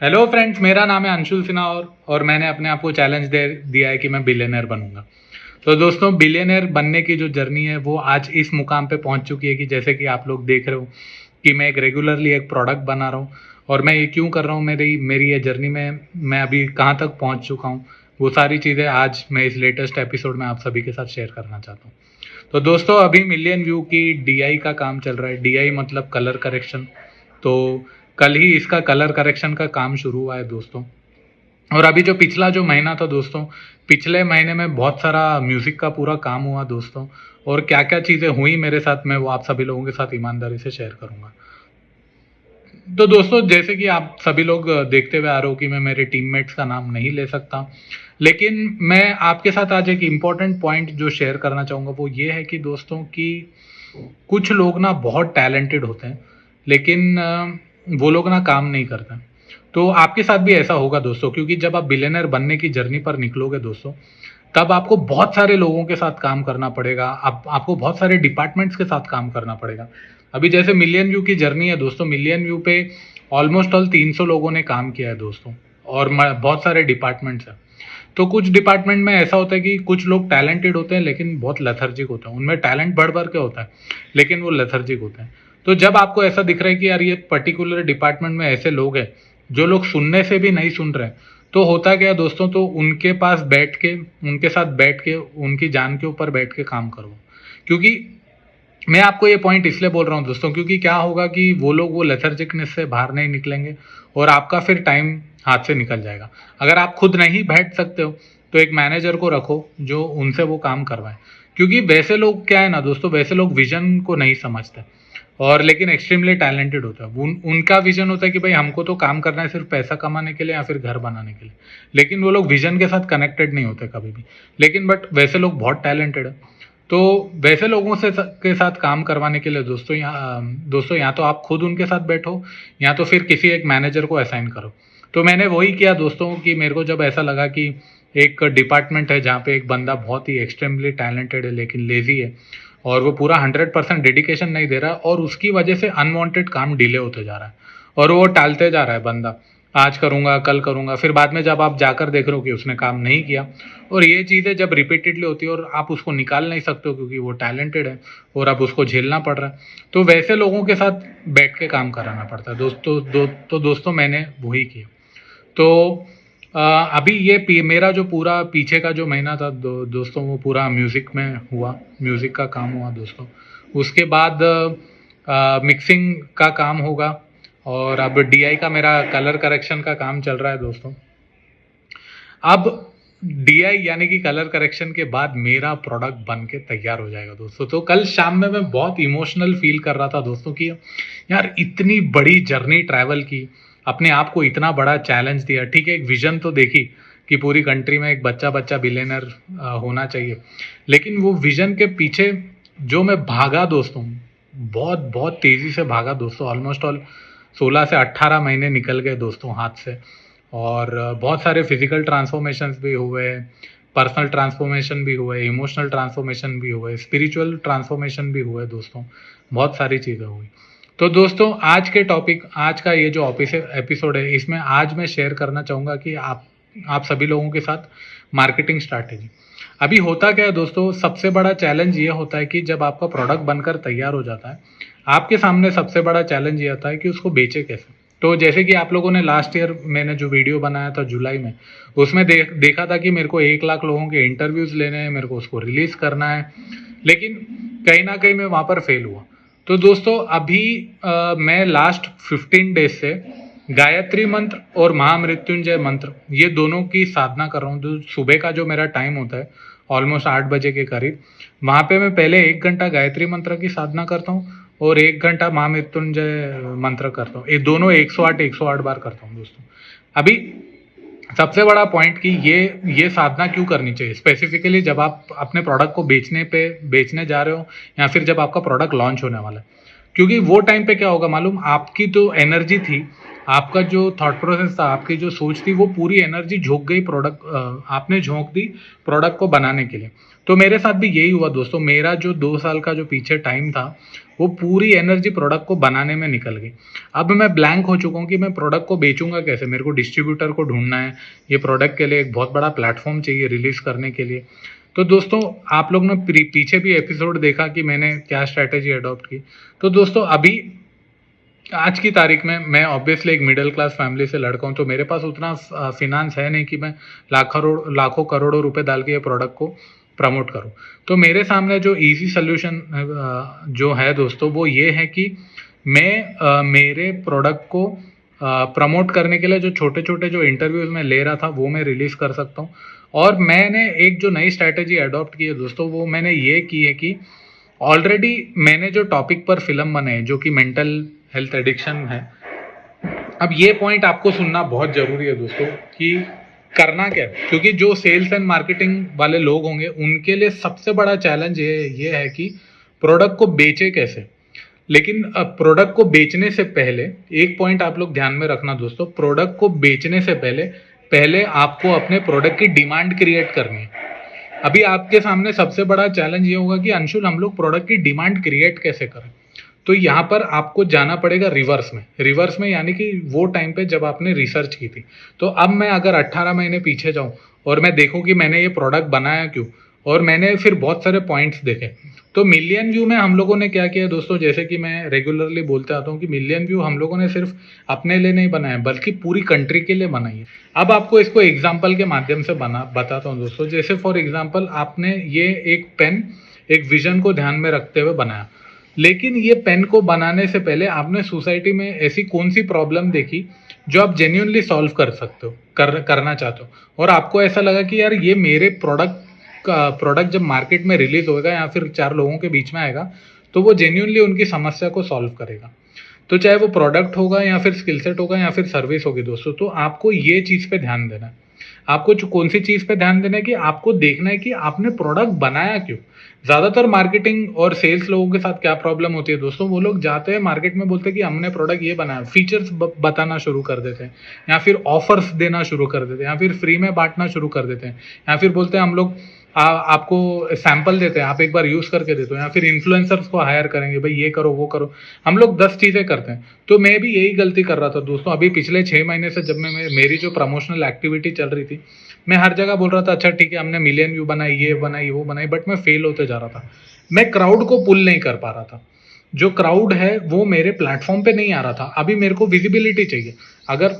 Hello friends, मेरा नाम है अंशुल सिन्हा और मैंने अपने आप को चैलेंज दे दिया है कि मैं बिलियनर बनूंगा। तो दोस्तों, बिलियनर बनने की जो जर्नी है वो आज इस मुकाम पे पहुंच चुकी है कि जैसे कि आप लोग देख रहे हो कि मैं एक रेगुलरली एक प्रोडक्ट बना रहा हूँ। और मैं ये क्यों कर रहा हूँ, मेरी मेरी ये जर्नी में मैं अभी कहाँ तक पहुँच चुका हूँ, वो सारी चीज़ें आज मैं इस लेटेस्ट एपिसोड में आप सभी के साथ शेयर करना चाहता हूँ। तो दोस्तों, अभी मिलियन व्यू की डीआई का काम चल रहा है। डीआई मतलब कलर करेक्शन। तो कल ही इसका कलर करेक्शन का काम शुरू हुआ है दोस्तों। और अभी जो पिछला जो महीना था दोस्तों, पिछले महीने में बहुत सारा म्यूज़िक का पूरा काम हुआ दोस्तों। और क्या क्या चीज़ें हुई मेरे साथ, मैं वो आप सभी लोगों के साथ ईमानदारी से शेयर करूँगा। तो दोस्तों, जैसे कि आप सभी लोग देखते हुए आ रहे हो कि मैं मेरे टीममेट्स का नाम नहीं ले सकता, लेकिन मैं आपके साथ आज एक इम्पॉर्टेंट पॉइंट जो शेयर करना चाहूँगा वो ये है कि दोस्तों कि कुछ लोग ना बहुत टैलेंटेड होते हैं, लेकिन वो लोग ना काम नहीं करते। तो आपके साथ भी ऐसा होगा दोस्तों, क्योंकि जब आप बिलियनर बनने की जर्नी पर निकलोगे दोस्तों, तब आपको बहुत सारे लोगों के साथ काम करना पड़ेगा। आपको बहुत सारे डिपार्टमेंट्स के साथ काम करना पड़ेगा। अभी जैसे मिलियन व्यू की जर्नी है दोस्तों, मिलियन व्यू पे ऑलमोस्ट ऑल 300 लोगों ने काम किया है दोस्तों। और बहुत सारे डिपार्टमेंट्स हैं। तो कुछ डिपार्टमेंट में ऐसा होता है कि कुछ लोग टैलेंटेड होते हैं लेकिन बहुत लेथर्जिक होते हैं, उनमें टैलेंट बढ़ बढ़ के होता है, लेकिन वो लेथर्जिक होते हैं। तो जब आपको ऐसा दिख रहा है कि यार ये पर्टिकुलर डिपार्टमेंट में ऐसे लोग हैं जो लोग सुनने से भी नहीं सुन रहे, तो होता क्या है दोस्तों, तो उनके पास बैठ के, उनके साथ बैठ के, उनकी जान के ऊपर बैठ के काम करो। क्योंकि मैं आपको ये पॉइंट इसलिए बोल रहा हूँ दोस्तों, क्योंकि क्या होगा कि वो लोग वो लेथर्जिकनेस से बाहर नहीं निकलेंगे और आपका फिर टाइम हाथ से निकल जाएगा। अगर आप खुद नहीं बैठ सकते हो तो एक मैनेजर को रखो जो उनसे वो काम करवाए। क्योंकि वैसे लोग क्या है ना दोस्तों, वैसे लोग विजन को नहीं समझते और लेकिन एक्सट्रीमली टैलेंटेड होता है। उनका विजन होता है कि भाई हमको तो काम करना है सिर्फ पैसा कमाने के लिए या फिर घर बनाने के लिए, लेकिन वो लोग विजन के साथ कनेक्टेड नहीं होते कभी भी। लेकिन बट वैसे लोग बहुत टैलेंटेड है। तो वैसे लोगों से के साथ काम करवाने के लिए दोस्तों या तो आप खुद उनके साथ बैठो या तो फिर किसी एक मैनेजर को असाइन करो। तो मैंने वही किया दोस्तों कि मेरे को जब ऐसा लगा कि एक डिपार्टमेंट है जहाँ पे एक बंदा बहुत ही एक्सट्रीमली टैलेंटेड है लेकिन लेजी है और वो पूरा 100% डेडिकेशन नहीं दे रहा है और उसकी वजह से अनवांटेड काम डिले होते जा रहा है और वो टालते जा रहा है बंदा। आज करूँगा, कल करूँगा, फिर बाद में जब आप जाकर देख रहे हो कि उसने काम नहीं किया। और ये चीज़ें जब रिपीटेडली होती है और आप उसको निकाल नहीं सकते हो क्योंकि वो टैलेंटेड है और अब उसको झेलना पड़ रहा है, तो वैसे लोगों के साथ बैठ के काम कराना पड़ता है तो दोस्तों मैंने वही किया। तो अभी मेरा जो पूरा पीछे का जो महीना था दोस्तों, वो पूरा म्यूज़िक में हुआ, म्यूज़िक का काम हुआ दोस्तों। उसके बाद मिक्सिंग का काम होगा और अब डीआई का मेरा कलर करेक्शन का काम चल रहा है दोस्तों। अब डीआई यानी कि कलर करेक्शन के बाद मेरा प्रोडक्ट बन के तैयार हो जाएगा दोस्तों। तो कल शाम में मैं बहुत इमोशनल फील कर रहा था दोस्तों कि यार इतनी बड़ी जर्नी ट्रैवल की, अपने आप को इतना बड़ा चैलेंज दिया। ठीक है, एक विजन तो देखी कि पूरी कंट्री में एक बच्चा बच्चा बिलियनर होना चाहिए, लेकिन वो विजन के पीछे जो मैं भागा दोस्तों, बहुत बहुत तेज़ी से भागा दोस्तों। ऑलमोस्ट ऑल 16 से 18 महीने निकल गए दोस्तों हाथ से। और बहुत सारे फिजिकल ट्रांसफॉर्मेशंस भी हुए, पर्सनल ट्रांसफॉर्मेशन भी हुए, इमोशनल ट्रांसफॉर्मेशन भी हुए, स्पिरिचुअल ट्रांसफॉर्मेशन भी हुए दोस्तों। बहुत सारी चीज़ें हुई। तो दोस्तों, आज का ये जो एपिसोड है, इसमें आज मैं शेयर करना चाहूँगा कि आप सभी लोगों के साथ मार्केटिंग स्ट्रैटेजी। अभी होता क्या है दोस्तों, सबसे बड़ा चैलेंज ये होता है कि जब आपका प्रोडक्ट बनकर तैयार हो जाता है, आपके सामने सबसे बड़ा चैलेंज ये आता है कि उसको बेचे कैसे। तो जैसे कि आप लोगों ने लास्ट ईयर मैंने जो वीडियो बनाया था जुलाई में, उसमें देखा था कि मेरे को 1 लाख लोगों के इंटरव्यूज़ लेने हैं, मेरे को उसको रिलीज़ करना है, लेकिन कहीं ना कहीं मैं वहाँ पर फेल हुआ। तो दोस्तों, अभी मैं लास्ट 15 डेज से गायत्री मंत्र और महामृत्युंजय मंत्र, ये दोनों की साधना कर रहा हूँ। तो सुबह का जो मेरा टाइम होता है ऑलमोस्ट 8 बजे के करीब, वहाँ पे मैं पहले 1 घंटा गायत्री मंत्र की साधना करता हूँ और 1 घंटा महामृत्युंजय मंत्र करता हूँ। ये दोनों 108 बार करता हूँ दोस्तों। अभी सबसे बड़ा पॉइंट कि ये साधना क्यों करनी चाहिए, स्पेसिफिकली जब आप अपने प्रोडक्ट को बेचने जा रहे हो या फिर जब आपका प्रोडक्ट लॉन्च होने वाला है। क्योंकि वो टाइम पे क्या होगा मालूम, आपकी तो एनर्जी थी, आपका जो थॉट प्रोसेस था, आपकी जो सोच थी, वो पूरी एनर्जी झोंक गई आपने झोंक दी प्रोडक्ट को बनाने के लिए। तो मेरे साथ भी यही हुआ दोस्तों, मेरा जो 2 साल का जो पीछे टाइम था, वो पूरी एनर्जी प्रोडक्ट को बनाने में निकल गई। अब मैं ब्लैंक हो चुका हूँ कि मैं प्रोडक्ट को बेचूंगा कैसे, मेरे को डिस्ट्रीब्यूटर को ढूंढना है, ये प्रोडक्ट के लिए एक बहुत बड़ा प्लेटफॉर्म चाहिए रिलीज करने के लिए। तो दोस्तों आप लोग ने पीछे भी एपिसोड देखा कि मैंने क्या स्ट्रैटेजी अडॉप्ट की। तो दोस्तों अभी आज की तारीख में मैं ऑब्वियसली एक मिडिल क्लास फैमिली से लड़का हूँ, तो मेरे पास उतना फिनांस है नहीं कि मैं लाखों करोड़ों रुपए डाल के ये प्रोडक्ट को प्रमोट करूँ। तो मेरे सामने जो इजी सोल्यूशन जो है दोस्तों, वो ये है कि मैं मेरे प्रोडक्ट को प्रमोट करने के लिए जो छोटे छोटे जो इंटरव्यूज में ले रहा था, वो मैं रिलीज कर सकता हूँ। और मैंने एक जो नई स्ट्रैटेजी अडॉप्ट की है दोस्तों, वो मैंने ये की है कि ऑलरेडी मैंने जो टॉपिक पर फिल्म बनाई जो कि मेंटल हेल्थ एडिक्शन है। अब ये पॉइंट आपको सुनना बहुत जरूरी है दोस्तों कि करना क्या है, क्योंकि जो सेल्स एंड मार्केटिंग वाले लोग होंगे उनके लिए सबसे बड़ा चैलेंज ये है कि प्रोडक्ट को बेचे कैसे। लेकिन प्रोडक्ट को बेचने से पहले एक पॉइंट आप लोग ध्यान में रखना दोस्तों, प्रोडक्ट को बेचने से पहले आपको अपने प्रोडक्ट की डिमांड क्रिएट करनी है। अभी आपके सामने सबसे बड़ा चैलेंज ये होगा कि अंशुल हम लोग प्रोडक्ट की डिमांड क्रिएट कैसे करें। तो यहाँ पर आपको जाना पड़ेगा रिवर्स में यानी कि वो टाइम पे जब आपने रिसर्च की थी। तो अब मैं अगर 18 महीने पीछे जाऊं और मैं देखूं कि मैंने ये प्रोडक्ट बनाया क्यों, और मैंने फिर बहुत सारे पॉइंट्स देखे। तो मिलियन व्यू में हम लोगों ने क्या किया दोस्तों, जैसे कि मैं रेगुलरली बोलते आता हूँ कि मिलियन व्यू हम लोगों ने सिर्फ अपने लिए नहीं बनाया बल्कि पूरी कंट्री के लिए बनाई है। अब आपको इसको एग्जाम्पल के माध्यम से बताता हूँ दोस्तों। जैसे फॉर एग्जाम्पल आपने ये एक पेन एक विजन को ध्यान में रखते हुए बनाया, लेकिन ये पेन को बनाने से पहले आपने सोसाइटी में ऐसी कौन सी प्रॉब्लम देखी जो आप जेन्युइनली सॉल्व कर सकते हो, करना चाहते हो, और आपको ऐसा लगा कि यार ये मेरे प्रोडक्ट जब मार्केट में रिलीज होगा या फिर 4 लोगों के बीच में आएगा तो वो जेन्युइनली उनकी समस्या को सॉल्व करेगा। तो चाहे वो प्रोडक्ट होगा या फिर स्किल सेट होगा या फिर सर्विस होगी दोस्तों, तो आपको ये चीज़ पे ध्यान देना है। आपको कौन सी चीज़ पे ध्यान देना है कि आपको देखना है कि आपने प्रोडक्ट बनाया क्यों। ज़्यादातर मार्केटिंग और सेल्स लोगों के साथ क्या प्रॉब्लम होती है दोस्तों, वो लोग जाते हैं मार्केट में, बोलते हैं कि हमने प्रोडक्ट ये बनाया, फीचर्स बताना शुरू कर देते हैं, या फिर ऑफर्स देना शुरू कर देते हैं, या फिर फ्री में बांटना शुरू कर देते हैं, या फिर बोलते हैं हम लोग आपको सैंपल देते हैं, आप एक बार यूज़ करके देते हो, या फिर इन्फ्लुएंसर्स को हायर करेंगे, भाई ये करो वो करो। हम लोग 10 चीज़ें करते हैं। तो मैं भी यही गलती कर रहा था दोस्तों। अभी पिछले 6 महीने से जब मैं मेरी जो प्रमोशनल एक्टिविटी चल रही थी, मैं हर जगह बोल रहा था अच्छा ठीक है हमने मिलियन व्यू बनाई, ये बनाई वो बनाई, बट मैं फेल होते जा रहा था। मैं क्राउड को पुल नहीं कर पा रहा था। जो क्राउड है वो मेरे प्लेटफॉर्म पे नहीं आ रहा था। अभी मेरे को विजिबिलिटी चाहिए। अगर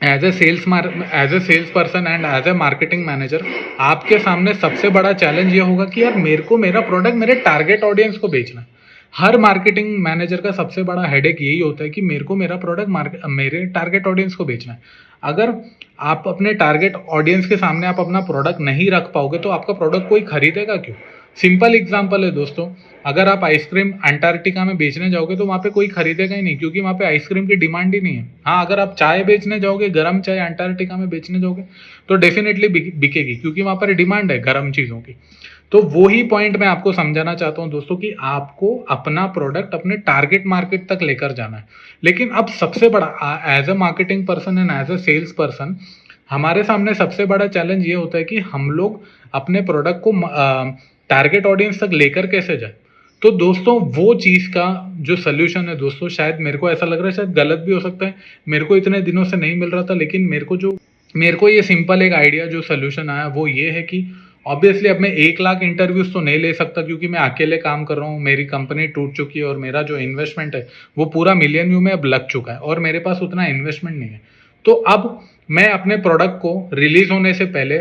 as a sales person and as a marketing manager आपके सामने सबसे बड़ा चैलेंज ये होगा कि यार मेरे को मेरा प्रोडक्ट मेरे टारगेट ऑडियंस को बेचना है। हर मार्केटिंग मैनेजर का सबसे बड़ा हेडेक यही होता है कि मेरे को मेरा प्रोडक्ट मेरे टारगेट ऑडियंस को बेचना है। अगर आप अपने टारगेट ऑडियंस के सामने आप अपना प्रोडक्ट नहीं रख पाओगे तो आपका प्रोडक्ट कोई खरीदेगा क्यों। सिंपल एग्जांपल है दोस्तों, अगर आप आइसक्रीम अंटार्कटिका में बेचने जाओगे तो वहाँ पे कोई खरीदेगा ही नहीं, क्योंकि वहाँ पे आइसक्रीम की डिमांड ही नहीं है। हाँ, अगर आप चाय बेचने जाओगे, गर्म चाय अंटार्कटिका में बेचने जाओगे तो डेफिनेटली बिकेगी, क्योंकि वहाँ पर डिमांड है गर्म चीज़ों की। तो वो ही पॉइंट मैं आपको समझाना चाहता हूँ दोस्तों कि आपको अपना प्रोडक्ट अपने टारगेट मार्केट तक लेकर जाना है। लेकिन अब सबसे बड़ा as a marketing person and as a sales person हमारे सामने सबसे बड़ा चैलेंज ये होता है कि हम लोग अपने प्रोडक्ट को टारगेट ऑडियंस तक लेकर कैसे जाए। तो दोस्तों वो चीज़ का जो सोल्यूशन है दोस्तों, शायद मेरे को ऐसा लग रहा है शायद गलत भी हो सकता है, मेरे को इतने दिनों से नहीं मिल रहा था, लेकिन मेरे को ये सिंपल एक आइडिया जो सोल्यूशन आया वो ये है कि ऑब्वियसली अब मैं 1 लाख इंटरव्यूज तो नहीं ले सकता, क्योंकि मैं अकेले काम कर रहा हूँ, मेरी कंपनी टूट चुकी है और मेरा जो इन्वेस्टमेंट है वो पूरा मिलियन व्यू में अब लग चुका है और मेरे पास उतना इन्वेस्टमेंट नहीं है। तो अब मैं अपने प्रोडक्ट को रिलीज होने से पहले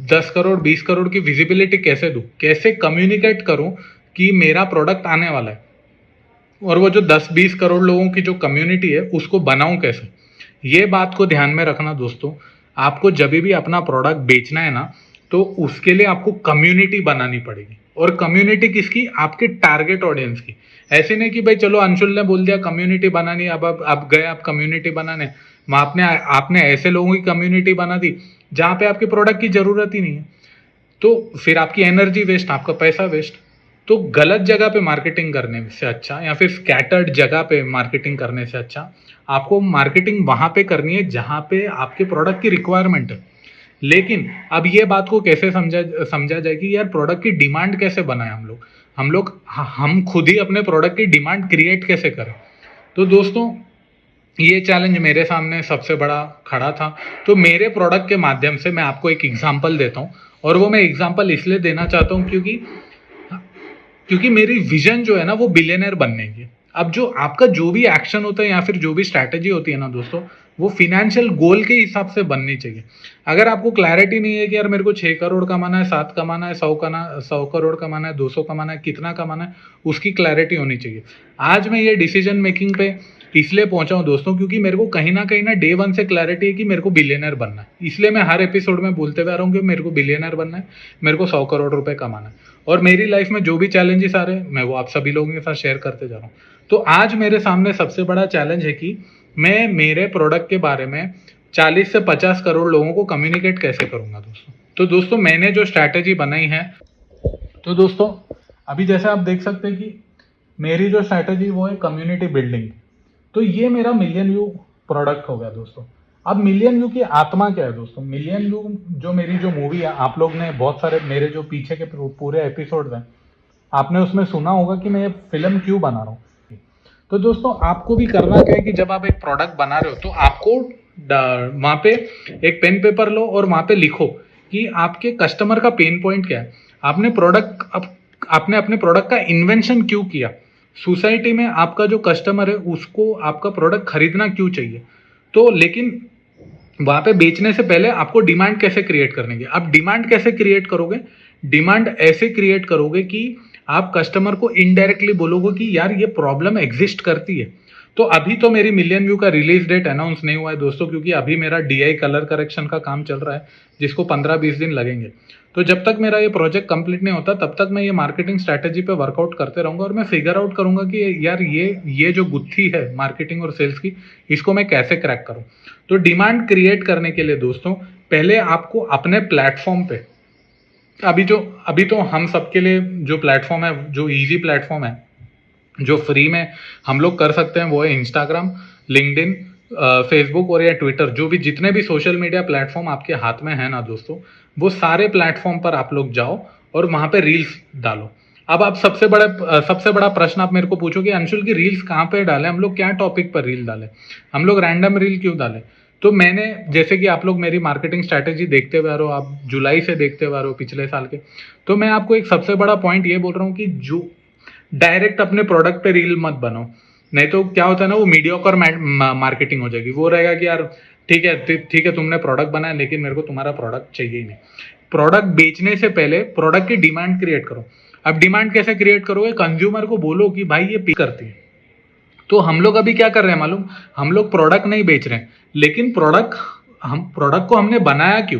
10 करोड़ 20 करोड़ की विजिबिलिटी कैसे दूं, कैसे कम्युनिकेट करूं कि मेरा प्रोडक्ट आने वाला है, और वो जो 10-20 करोड़ लोगों की जो कम्युनिटी है उसको बनाऊं कैसे। ये बात को ध्यान में रखना दोस्तों। आपको जब भी अपना प्रोडक्ट बेचना है ना, तो उसके लिए आपको कम्युनिटी बनानी पड़ेगी। और कम्युनिटी किसकी? आपके टारगेट ऑडियंस की। ऐसे नहीं कि भाई चलो अंशुल ने बोल दिया कम्युनिटी बनानी, अब गए आप कम्युनिटी बनाने, आपने ऐसे लोगों की कम्युनिटी बना दी जहां पे आपके प्रोडक्ट की जरूरत ही नहीं है। तो फिर आपकी एनर्जी वेस्ट, आपका पैसा वेस्ट। तो गलत जगह पे मार्केटिंग करने से अच्छा या फिर स्कैटर्ड जगह पे मार्केटिंग करने से अच्छा आपको मार्केटिंग वहां पे करनी है जहां पे आपके प्रोडक्ट की रिक्वायरमेंट है। लेकिन अब ये बात को कैसे समझा जाए कि यार प्रोडक्ट की डिमांड कैसे बनाए हम खुद ही अपने प्रोडक्ट की डिमांड क्रिएट कैसे करें। तो दोस्तों ये चैलेंज मेरे सामने सबसे बड़ा खड़ा था। तो मेरे प्रोडक्ट के माध्यम से मैं आपको एक एग्जांपल देता हूँ, और वो मैं एग्जांपल इसलिए देना चाहता हूँ क्योंकि मेरी विजन जो है ना वो बिलियनर बनने की। अब जो आपका जो भी एक्शन होता है या फिर जो भी स्ट्रैटेजी होती है ना दोस्तों, वो फिनेंशियल गोल के हिसाब से बननी चाहिए। अगर आपको क्लैरिटी नहीं है कि यार मेरे को 6 करोड़ कमाना है, 7 कमाना है, 100 करोड़ कमाना है, 200 कमाना है, कितना कमाना है, उसकी क्लैरिटी होनी चाहिए। आज मैं ये डिसीजन मेकिंग पे इसलिए पहुंचा हूं दोस्तों क्योंकि मेरे को कहीं ना डे वन से क्लैरिटी है कि मेरे को बिलियनर बनना है। इसलिए मैं हर एपिसोड में बोलते हुए आ रहा हूँ कि मेरे को बिलियनर बनना है, मेरे को 100 करोड़ रुपए कमाना है। और मेरी लाइफ में जो भी चैलेंजेस आ रहे हैं मैं वो आप सभी लोगों के साथ शेयर करते जा रहा हूँ। तो आज मेरे सामने सबसे बड़ा चैलेंज है कि मैं मेरे प्रोडक्ट के बारे में 40 से 50 करोड़ लोगों को कम्युनिकेट कैसे करूंगा दोस्तों। तो दोस्तों मैंने जो स्ट्रैटेजी बनाई है, तो दोस्तों अभी जैसे आप देख सकते हैं कि मेरी जो स्ट्रैटेजी वो है कम्युनिटी बिल्डिंग। तो ये मेरा मिलियन व्यू प्रोडक्ट हो गया दोस्तों। अब मिलियन व्यू की आत्मा क्या है दोस्तों? मिलियन व्यू जो मेरी जो मूवी है, आप लोग ने बहुत सारे मेरे जो पीछे के पूरे एपिसोड हैं आपने उसमें सुना होगा कि मैं ये फिल्म क्यों बना रहा हूँ। तो दोस्तों आपको भी करना क्या है कि जब आप एक प्रोडक्ट बना रहे हो तो आपको वहां पे एक पेन पेपर लो और वहां पे लिखो कि आपके कस्टमर का पेन पॉइंट क्या है। आपने अपने प्रोडक्ट का इन्वेंशन क्यों किया, सोसाइटी में आपका जो कस्टमर है उसको आपका प्रोडक्ट खरीदना क्यों चाहिए। तो लेकिन वहां पे बेचने से पहले आपको डिमांड कैसे क्रिएट करनी है। आप डिमांड कैसे क्रिएट करोगे? डिमांड ऐसे क्रिएट करोगे कि आप कस्टमर को इनडायरेक्टली बोलोगे कि यार ये प्रॉब्लम एग्जिस्ट करती है। तो अभी तो मेरी मिलियन व्यू का रिलीज डेट अनाउंस नहीं हुआ है दोस्तों, क्योंकि अभी मेरा डीआई कलर करेक्शन का काम चल रहा है जिसको 15-20 दिन लगेंगे। तो जब तक मेरा ये प्रोजेक्ट कंप्लीट नहीं होता तब तक मैं ये मार्केटिंग स्ट्रैटेजी पे वर्कआउट करते रहूंगा और मैं फिगर आउट करूंगा कि यार ये जो गुत्थी है मार्केटिंग और सेल्स की, इसको मैं कैसे क्रैक करूं। तो डिमांड क्रिएट करने के लिए दोस्तों पहले आपको अपने प्लेटफॉर्म पे, अभी तो हम सबके लिए जो प्लेटफॉर्म है, जो इजी प्लेटफॉर्म है, जो फ्री में हम लोग कर सकते हैं वो है इंस्टाग्राम, लिंक्डइन, फेसबुक और या ट्विटर। जो भी जितने भी सोशल मीडिया प्लेटफॉर्म आपके हाथ में है ना दोस्तों, वो सारे प्लेटफॉर्म पर आप लोग जाओ और वहां पे रील्स डालो। अब आप सबसे बड़ा प्रश्न आप मेरे को पूछोगे अंशुल की रील्स कहाँ पे डालें, हम लोग क्या टॉपिक पर रील डालें, हम लोग रैंडम रील क्यों डालें। तो मैंने, जैसे कि आप लोग मेरी मार्केटिंग स्ट्रैटेजी देखते हुए आ रहे हो, आप जुलाई से देखते हुए आ रहे हो पिछले साल के, तो मैं आपको एक सबसे बड़ा पॉइंट ये बोल रहा हूँ कि जो डायरेक्ट अपने प्रोडक्ट पे रील मत बनाओ। नहीं तो क्या होता है ना, वो मीडियोकर मार्केटिंग हो जाएगी। वो रहेगा कि यार ठीक है तुमने प्रोडक्ट बनाया लेकिन मेरे को तुम्हारा प्रोडक्ट चाहिए ही नहीं। प्रोडक्ट बेचने से पहले प्रोडक्ट की डिमांड क्रिएट करो। अब डिमांड कैसे क्रिएट करोगे? कंज्यूमर को बोलो कि भाई ये पे करती है। तो हम लोग अभी क्या कर रहे हैं मालूम? हम लोग प्रोडक्ट नहीं बेच रहे हैं, लेकिन प्रोडक्ट को हमने बनाया क्यों?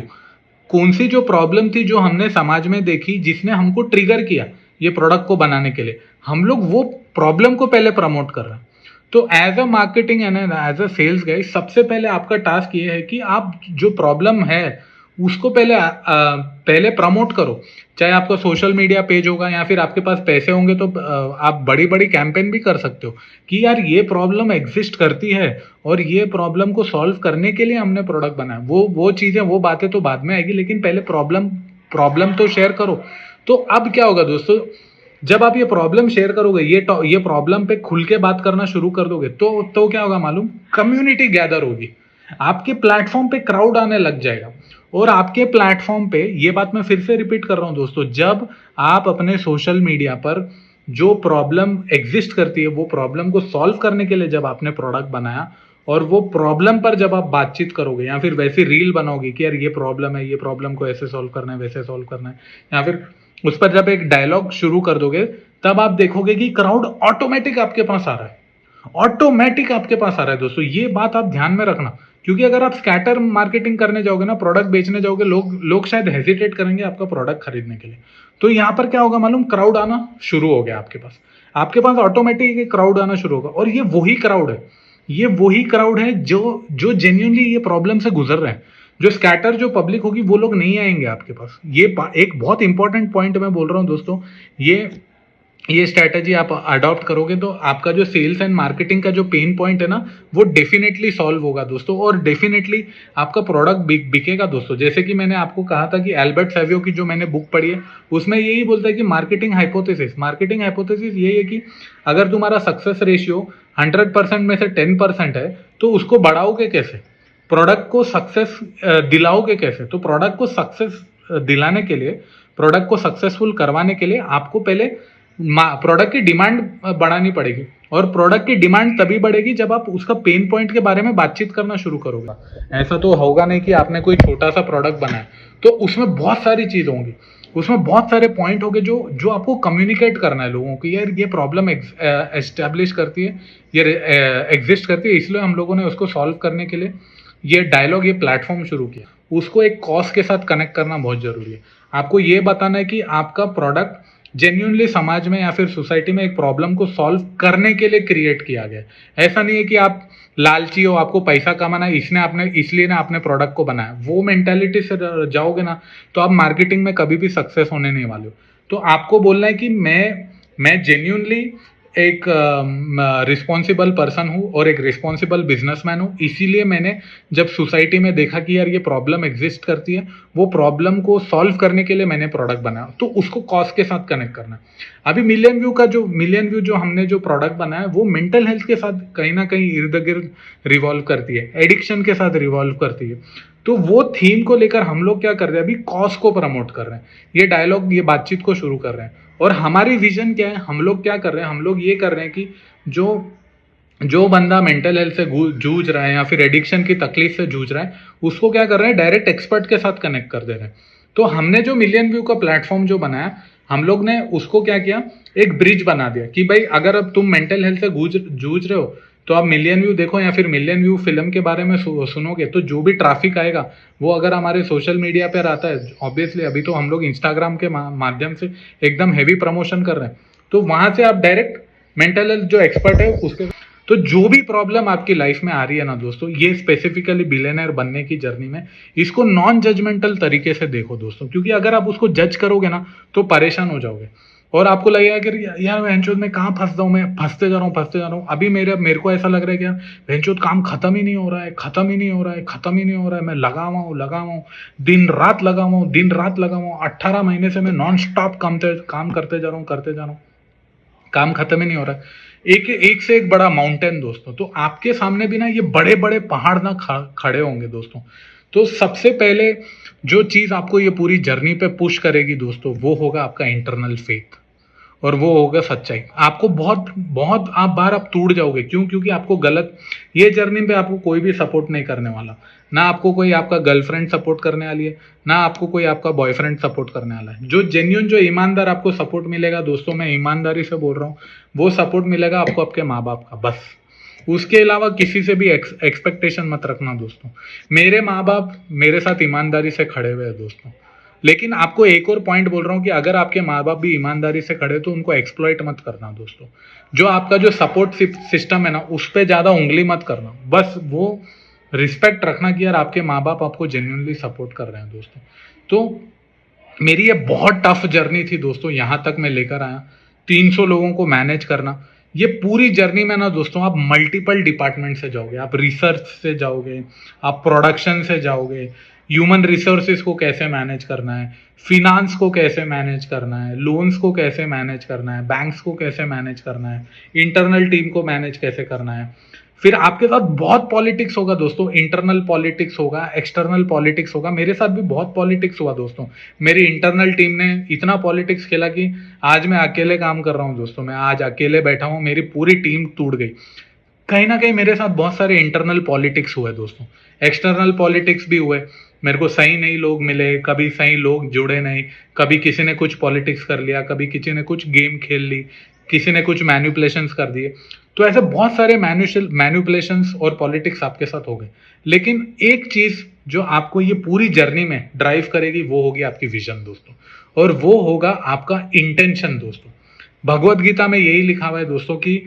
कौन सी जो प्रॉब्लम थी जो हमने समाज में देखी जिसने हमको ट्रिगर किया ये प्रोडक्ट को बनाने के लिए, हम लोग वो प्रॉब्लम को पहले प्रमोट कर रहे हैं। तो as a marketing and as a sales guide, सबसे पहले आपका टास्क ये है कि आप जो प्रॉब्लम है उसको पहले प्रमोट करो। चाहे आपका सोशल मीडिया पेज होगा या फिर आपके पास पैसे होंगे तो आप बड़ी बड़ी कैंपेन भी कर सकते हो कि यार ये प्रॉब्लम एग्जिस्ट करती है और ये प्रॉब्लम को सॉल्व करने के लिए हमने प्रोडक्ट बनाया। वो चीजें, वो बातें तो बाद में आएगी, लेकिन पहले प्रॉब्लम तो शेयर करो। तो अब क्या होगा दोस्तों, जब आप ये प्रॉब्लम शेयर करोगे, ये प्रॉब्लम पे खुल के बात करना शुरू कर दोगे, तो क्या होगा मालूम? कम्युनिटी गैदर होगी, आपके प्लेटफॉर्म पे क्राउड आने लग जाएगा। और आपके प्लेटफॉर्म पे, ये बात मैं फिर से रिपीट कर रहा हूं दोस्तों, जब आप अपने सोशल मीडिया पर जो प्रॉब्लम एग्जिस्ट करती है वो प्रॉब्लम को सॉल्व करने के लिए जब आपने प्रोडक्ट बनाया और वो प्रॉब्लम पर जब आप बातचीत करोगे या फिर वैसी रील बनाओगे कि यार ये प्रॉब्लम है, ये प्रॉब्लम को ऐसे सॉल्व करना है, वैसे सॉल्व करना है, या फिर उस पर जब एक डायलॉग शुरू कर दोगे, तब आप देखोगे कि क्राउड ऑटोमेटिक आपके पास आ रहा है। ऑटोमेटिक आपके पास आ रहा है दोस्तों। ये बात आप ध्यान में रखना, क्योंकि अगर आप स्कैटर मार्केटिंग करने जाओगे ना, प्रोडक्ट बेचने जाओगे, लोग शायद हेजिटेट करेंगे आपका प्रोडक्ट खरीदने के लिए। तो यहां पर क्या होगा मालूम? क्राउड आना शुरू हो गया आपके पास ऑटोमेटिक क्राउड आना शुरू होगा। और ये वही क्राउड है जो जेन्युइनली ये प्रॉब्लम से गुजर रहे हैं। जो स्कैटर जो पब्लिक होगी वो लोग नहीं आएंगे आपके पास। ये एक बहुत इंपॉर्टेंट पॉइंट मैं बोल रहा हूं दोस्तों, ये ये स्ट्रैटेजी आप अडॉप्ट करोगे तो आपका जो सेल्स एंड मार्केटिंग का जो पेन पॉइंट है ना, वो डेफिनेटली सॉल्व होगा दोस्तों, और डेफिनेटली आपका प्रोडक्ट बिकेगा दोस्तों। जैसे कि मैंने आपको कहा था कि एल्बर्ट सेवियो की जो मैंने बुक पढ़ी है, उसमें यही बोलता है कि मार्केटिंग हाइपोथेसिस यही है कि अगर तुम्हारा सक्सेस रेशियो 100% में से 10% है, तो उसको बढ़ाओगे कैसे, प्रोडक्ट को सक्सेस दिलाओगे कैसे। तो प्रोडक्ट को सक्सेस दिलाने के लिए, प्रोडक्ट को सक्सेसफुल करवाने के लिए आपको पहले प्रोडक्ट की डिमांड बढ़ानी पड़ेगी, और प्रोडक्ट की डिमांड तभी बढ़ेगी जब आप उसका पेन पॉइंट के बारे में बातचीत करना शुरू करोगे। ऐसा तो होगा नहीं कि आपने कोई छोटा सा प्रोडक्ट बनाया तो उसमें बहुत सारी चीज़ होंगी, उसमें बहुत सारे पॉइंट होंगे जो जो आपको कम्युनिकेट करना है लोगों को। यार ये प्रॉब्लम एस्टेब्लिश करती है, ये एग्जिस्ट करती है, इसलिए हम लोगों ने उसको सॉल्व करने के लिए ये डायलॉग, ये प्लेटफॉर्म शुरू किया। उसको एक कॉज के साथ कनेक्ट करना बहुत जरूरी है। आपको ये बताना है कि आपका प्रोडक्ट जेन्युइनली समाज में या फिर सोसाइटी में एक प्रॉब्लम को सॉल्व करने के लिए क्रिएट किया गया है। ऐसा नहीं है कि आप लालची हो, आपको पैसा कमाना है, इसलिए ना आपने प्रोडक्ट को बनाया। वो मेंटेलिटी से जाओगे ना तो आप मार्केटिंग में कभी भी सक्सेस होने नहीं वाले हो। तो आपको बोलना है कि मैं जेन्युइनली एक रिस्पॉन्सिबल पर्सन हूँ और एक रिस्पॉन्सिबल बिजनेसमैन हूँ, इसीलिए मैंने जब सोसाइटी में देखा कि यार ये प्रॉब्लम एग्जिस्ट करती है, वो प्रॉब्लम को सॉल्व करने के लिए मैंने प्रोडक्ट बनाया। तो उसको कॉज के साथ कनेक्ट करना। अभी मिलियन व्यू जो हमने जो प्रोडक्ट बनाया वो मेंटल हेल्थ के साथ कहीं ना कहीं इर्द गिर्द रिवॉल्व करती है, एडिक्शन के साथ रिवॉल्व करती है। तो वो थीम को लेकर हम लोग क्या कर रहे हैं, अभी कॉज को प्रमोट कर रहे हैं, ये डायलॉग, ये बातचीत को शुरू कर रहे हैं। और हमारी विजन क्या है, हम लोग क्या कर रहे हैं, हम लोग ये कर रहे हैं कि जो जो बंदा मेंटल हेल्थ से जूझ रहा है या फिर एडिक्शन की तकलीफ से जूझ रहा है, उसको क्या कर रहे हैं, डायरेक्ट एक्सपर्ट के साथ कनेक्ट कर दे रहे हैं। तो हमने जो मिलियन व्यू का प्लेटफॉर्म जो बनाया, हम लोग ने उसको क्या किया, एक ब्रिज बना दिया कि भाई अगर अब तुम मेंटल हेल्थ से जूझ रहे हो तो आप मिलियन व्यू देखो या फिर मिलियन व्यू फिल्म के बारे में सुनोगे, तो जो भी ट्रैफिक आएगा वो अगर हमारे सोशल मीडिया पर आता है, ऑब्वियसली अभी तो हम लोग इंस्टाग्राम के माध्यम से एकदम हेवी प्रमोशन कर रहे हैं, तो वहां से आप डायरेक्ट मेंटल हेल्थ जो एक्सपर्ट है उसके, तो जो भी प्रॉब्लम आपकी लाइफ में आ रही है ना दोस्तों, ये स्पेसिफिकली बिलियनर बनने की जर्नी में, इसको नॉन जजमेंटल तरीके से देखो दोस्तों, क्योंकि अगर आप उसको जज करोगे ना तो परेशान हो जाओगे और आपको लगेगा कि यार वेंचोद में कहाँ फंस जाऊँ, मैं फंसते जा रहा हूँ। अभी मेरे को ऐसा लग रहा है कि यार वेंचोद काम खत्म ही नहीं हो रहा है, मैं लगा हुआ हूँ, दिन रात लगा हुआ हूँ, 18 महीने से मैं नॉन स्टॉप काम करते जा रहा हूँ, काम खत्म ही नहीं हो रहा है। एक से एक बड़ा माउंटेन दोस्तों। तो आपके सामने भी ना ये बड़े बड़े पहाड़ ना खड़े होंगे दोस्तों। तो सबसे पहले जो चीज आपको ये पूरी जर्नी पे पुश करेगी दोस्तों, वो होगा आपका इंटरनल फेथ, और वो होगा सच्चाई। आपको बहुत बहुत आप टूट जाओगे। क्यों? क्योंकि आपको गलत, ये जर्नी पे आपको कोई भी सपोर्ट नहीं करने वाला। ना आपको कोई आपका गर्लफ्रेंड सपोर्ट करने वाली है, ना आपको कोई आपका बॉयफ्रेंड सपोर्ट करने वाला है। जो जेन्युइन, जो ईमानदार आपको सपोर्ट मिलेगा दोस्तों, मैं ईमानदारी से बोल रहा हूँ, वो सपोर्ट मिलेगा आपको आपके माँ बाप का, बस। उसके अलावा किसी से भी एक्सपेक्टेशन मत रखना दोस्तों। मेरे माँ बाप मेरे साथ ईमानदारी से खड़े हुए हैं दोस्तों। लेकिन आपको एक और पॉइंट बोल रहा हूँ कि अगर आपके माँ बाप भी ईमानदारी से खड़े तो उनको एक्सप्लॉइट मत करना दोस्तों। जो आपका जो सपोर्ट सिस्टम है ना, उस पर ज्यादा उंगली मत करना। बस वो रिस्पेक्ट रखना कि यार आपके माँ बाप आपको जेन्युइनली सपोर्ट कर रहे हैं दोस्तों। तो मेरी ये बहुत टफ जर्नी थी दोस्तों, यहाँ तक मैं लेकर आया 300 लोगों को मैनेज करना। ये पूरी जर्नी में ना दोस्तों, आप मल्टीपल डिपार्टमेंट से जाओगे, आप रिसर्च से जाओगे, आप प्रोडक्शन से जाओगे, ह्यूमन रिसोर्सेज को कैसे मैनेज करना है, फिनांस को कैसे मैनेज करना है, लोन्स को कैसे मैनेज करना है, बैंक्स को कैसे मैनेज करना है, इंटरनल टीम को मैनेज कैसे करना है। फिर आपके साथ बहुत पॉलिटिक्स होगा दोस्तों, इंटरनल पॉलिटिक्स होगा, एक्सटर्नल पॉलिटिक्स होगा। मेरे साथ भी बहुत पॉलिटिक्स हुआ दोस्तों। मेरी इंटरनल टीम ने इतना पॉलिटिक्स खेला कि आज मैं अकेले काम कर रहा हूं दोस्तों, मैं आज अकेले बैठा हूं, मेरी पूरी टीम टूट गई। कहीं ना कहीं मेरे साथ बहुत सारे इंटरनल पॉलिटिक्स हुए दोस्तों, एक्सटर्नल पॉलिटिक्स भी हुए। मेरे को सही नहीं लोग मिले, कभी सही लोग जुड़े नहीं, कभी किसी ने कुछ पॉलिटिक्स कर लिया, कभी किसी ने कुछ गेम खेल ली, किसी ने कुछ मैन्युपुलेशंस कर दिए। तो ऐसे बहुत सारे मैन्युपुलेशंस और पॉलिटिक्स आपके साथ हो गए। लेकिन एक चीज जो आपको ये पूरी जर्नी में ड्राइव करेगी, वो होगी आपकी विजन दोस्तों, और वो होगा आपका इंटेंशन दोस्तों। भगवत गीता में यही लिखा हुआ है दोस्तों कि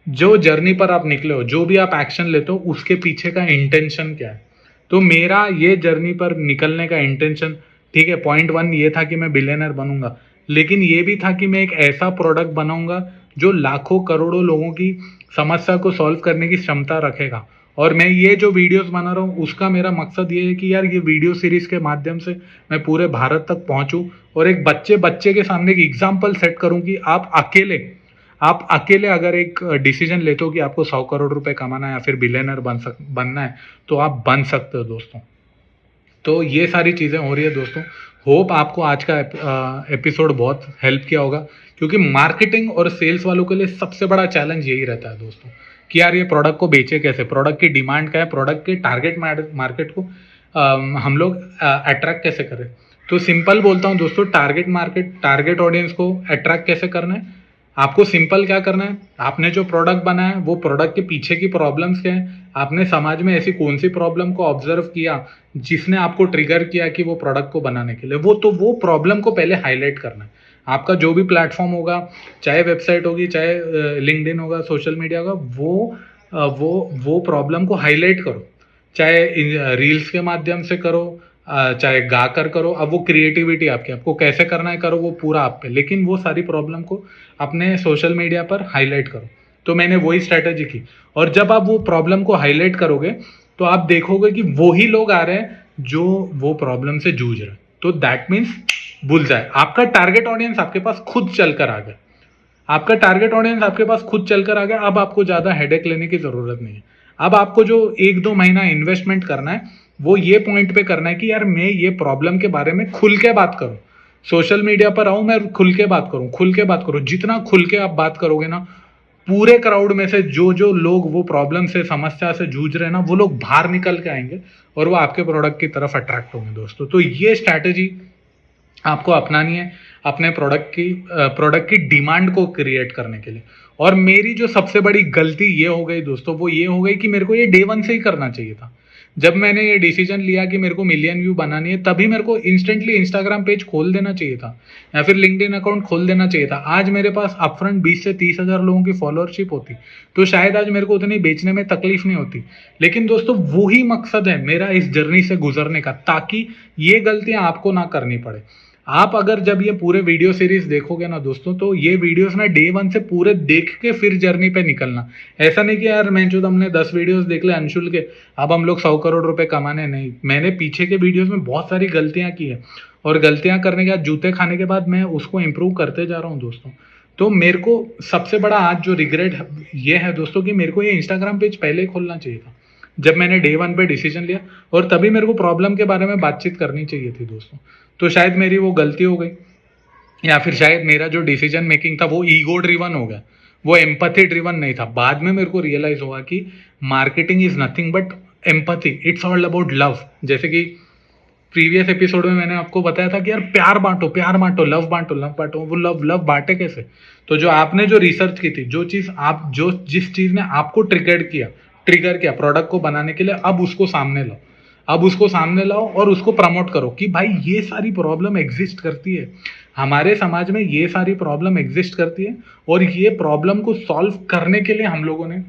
जो जर्नी पर आप निकले हो, जो भी आप एक्शन लेते हो, उसके पीछे का इंटेंशन क्या है। तो मेरा ये जर्नी पर निकलने का इंटेंशन, ठीक है, पॉइंट 1 ये था कि मैं बिलियनर बनूंगा, लेकिन ये भी था कि मैं एक ऐसा प्रोडक्ट बनाऊंगा जो लाखों करोड़ों लोगों की समस्या को सॉल्व करने की क्षमता रखेगा। और मैं ये जो वीडियोस बना रहा हूँ उसका मेरा मकसद ये है कि यार ये वीडियो सीरीज के माध्यम से मैं पूरे भारत तक पहुंचूं और एक बच्चे बच्चे के सामने एक एग्जाम्पल सेट करूं कि आप अकेले अगर एक डिसीजन लेते हो कि आपको 100 करोड़ रुपए कमाना है या फिर बिलियनर बनना है, तो आप बन सकते हो दोस्तों। तो ये सारी चीज़ें हो रही है दोस्तों। होप आपको आज का एपिसोड बहुत हेल्प किया होगा, क्योंकि मार्केटिंग और सेल्स वालों के लिए सबसे बड़ा चैलेंज यही रहता है दोस्तों कि यार ये प्रोडक्ट को बेचे कैसे, प्रोडक्ट की डिमांड क्या है, प्रोडक्ट के टारगेट मार्केट को हम लोग अट्रैक्ट कैसे करें। तो सिंपल बोलता हूँ दोस्तों, टारगेट ऑडियंस को अट्रैक्ट कैसे करना है। आपको सिंपल क्या करना है, आपने जो प्रोडक्ट बनाया है वो प्रोडक्ट के पीछे की प्रॉब्लम्स क्या है, आपने समाज में ऐसी कौन सी प्रॉब्लम को ऑब्जर्व किया जिसने आपको ट्रिगर किया कि वो प्रोडक्ट को बनाने के लिए, वो प्रॉब्लम को पहले हाईलाइट करना है। आपका जो भी प्लेटफॉर्म होगा, चाहे वेबसाइट होगी, चाहे लिंक्डइन होगा, सोशल मीडिया होगा, वो प्रॉब्लम को हाईलाइट करो, चाहे रील्स के माध्यम से करो, चाहे गा कर करो। अब वो क्रिएटिविटी आपको कैसे करना है करो, वो पूरा आप पे, लेकिन वो सारी प्रॉब्लम को अपने सोशल मीडिया पर हाईलाइट करो। तो मैंने वही स्ट्रैटेजी की, और जब आप वो प्रॉब्लम को हाईलाइट करोगे तो आप देखोगे कि वही लोग आ रहे हैं जो वो प्रॉब्लम से जूझ रहे हैं। तो दैट मीन्स बुलजाए, आपका टारगेट ऑडियंस आपके पास खुद चलकर आ गया, आपका टारगेट ऑडियंस आपके पास खुद चलकर आ गया। अब आपको ज्यादा हेडेक लेने की जरूरत नहीं है। अब आपको जो 1-2 महीना इन्वेस्टमेंट करना है वो ये पॉइंट पे करना है कि यार मैं ये प्रॉब्लम के बारे में खुल के बात करूं, सोशल मीडिया पर आऊं, मैं खुल के बात करूं। जितना खुल के आप बात करोगे ना, पूरे क्राउड में से जो जो लोग वो प्रॉब्लम से, समस्या से जूझ रहे हैं ना, वो लोग बाहर निकल के आएंगे और वो आपके प्रोडक्ट की तरफ अट्रैक्ट होंगे दोस्तों। तो ये स्ट्रैटेजी आपको अपनानी है अपने प्रोडक्ट की डिमांड को क्रिएट करने के लिए। और मेरी जो सबसे बड़ी गलती ये हो गई दोस्तों, वो ये हो गई कि मेरे को ये डे वन से ही करना चाहिए था। जब मैंने ये डिसीजन लिया कि मेरे को मिलियन व्यू बनानी है, तभी मेरे को इंस्टेंटली इंस्टाग्राम पेज खोल देना चाहिए था या फिर लिंक्डइन अकाउंट खोल देना चाहिए था। आज मेरे पास अपफ्रंट 20 से 30 हजार लोगों की फॉलोअरशिप होती तो शायद आज मेरे को उतनी बेचने में तकलीफ नहीं होती। लेकिन दोस्तों वही मकसद है मेरा इस जर्नी से गुजरने का, ताकि ये गलतियां आपको ना करनी पड़े। आप अगर जब ये पूरे वीडियो सीरीज देखोगे ना दोस्तों, तो ये वीडियोस ना डे वन से पूरे देख के फिर जर्नी पे निकलना। ऐसा नहीं कि यार मैं जो हमने 10 वीडियोस देख ले अंशुल के, अब हम लोग 100 करोड़ रुपए कमाने, नहीं। मैंने पीछे के वीडियोस में बहुत सारी गलतियां की है, और गलतियां करने के बाद, जूते खाने के बाद मैं उसको इंप्रूव करते जा रहा हूँ दोस्तों। तो मेरे को सबसे बड़ा आज जो रिग्रेट ये है दोस्तों कि मेरे को ये इंस्टाग्राम पेज पहले ही खोलना चाहिए था जब मैंने डे वन पे डिसीजन लिया, और तभी मेरे को प्रॉब्लम के बारे में बातचीत करनी चाहिए थी दोस्तों। तो शायद मेरी वो गलती हो गई, या फिर शायद मेरा जो डिसीजन मेकिंग था वो ईगो ड्रिवन हो गया, वो एम्पैथी ड्रिवन नहीं था। बाद में मेरे को रियलाइज हुआ कि marketing is nothing but empathy, it's all about love. जैसे कि प्रीवियस एपिसोड में मैंने आपको बताया था कि यार प्यार बांटो, लव बांटो। वो लव बांटे कैसे? तो जो आपने जो रिसर्च की थी, जिस चीज ने आपको ट्रिगर किया प्रोडक्ट को बनाने के लिए, अब उसको सामने लाओ और उसको प्रमोट करो कि भाई ये सारी प्रॉब्लम एग्जिस्ट करती है, हमारे समाज में ये सारी प्रॉब्लम एग्जिस्ट करती है, और ये प्रॉब्लम को सॉल्व करने के लिए हम लोगों ने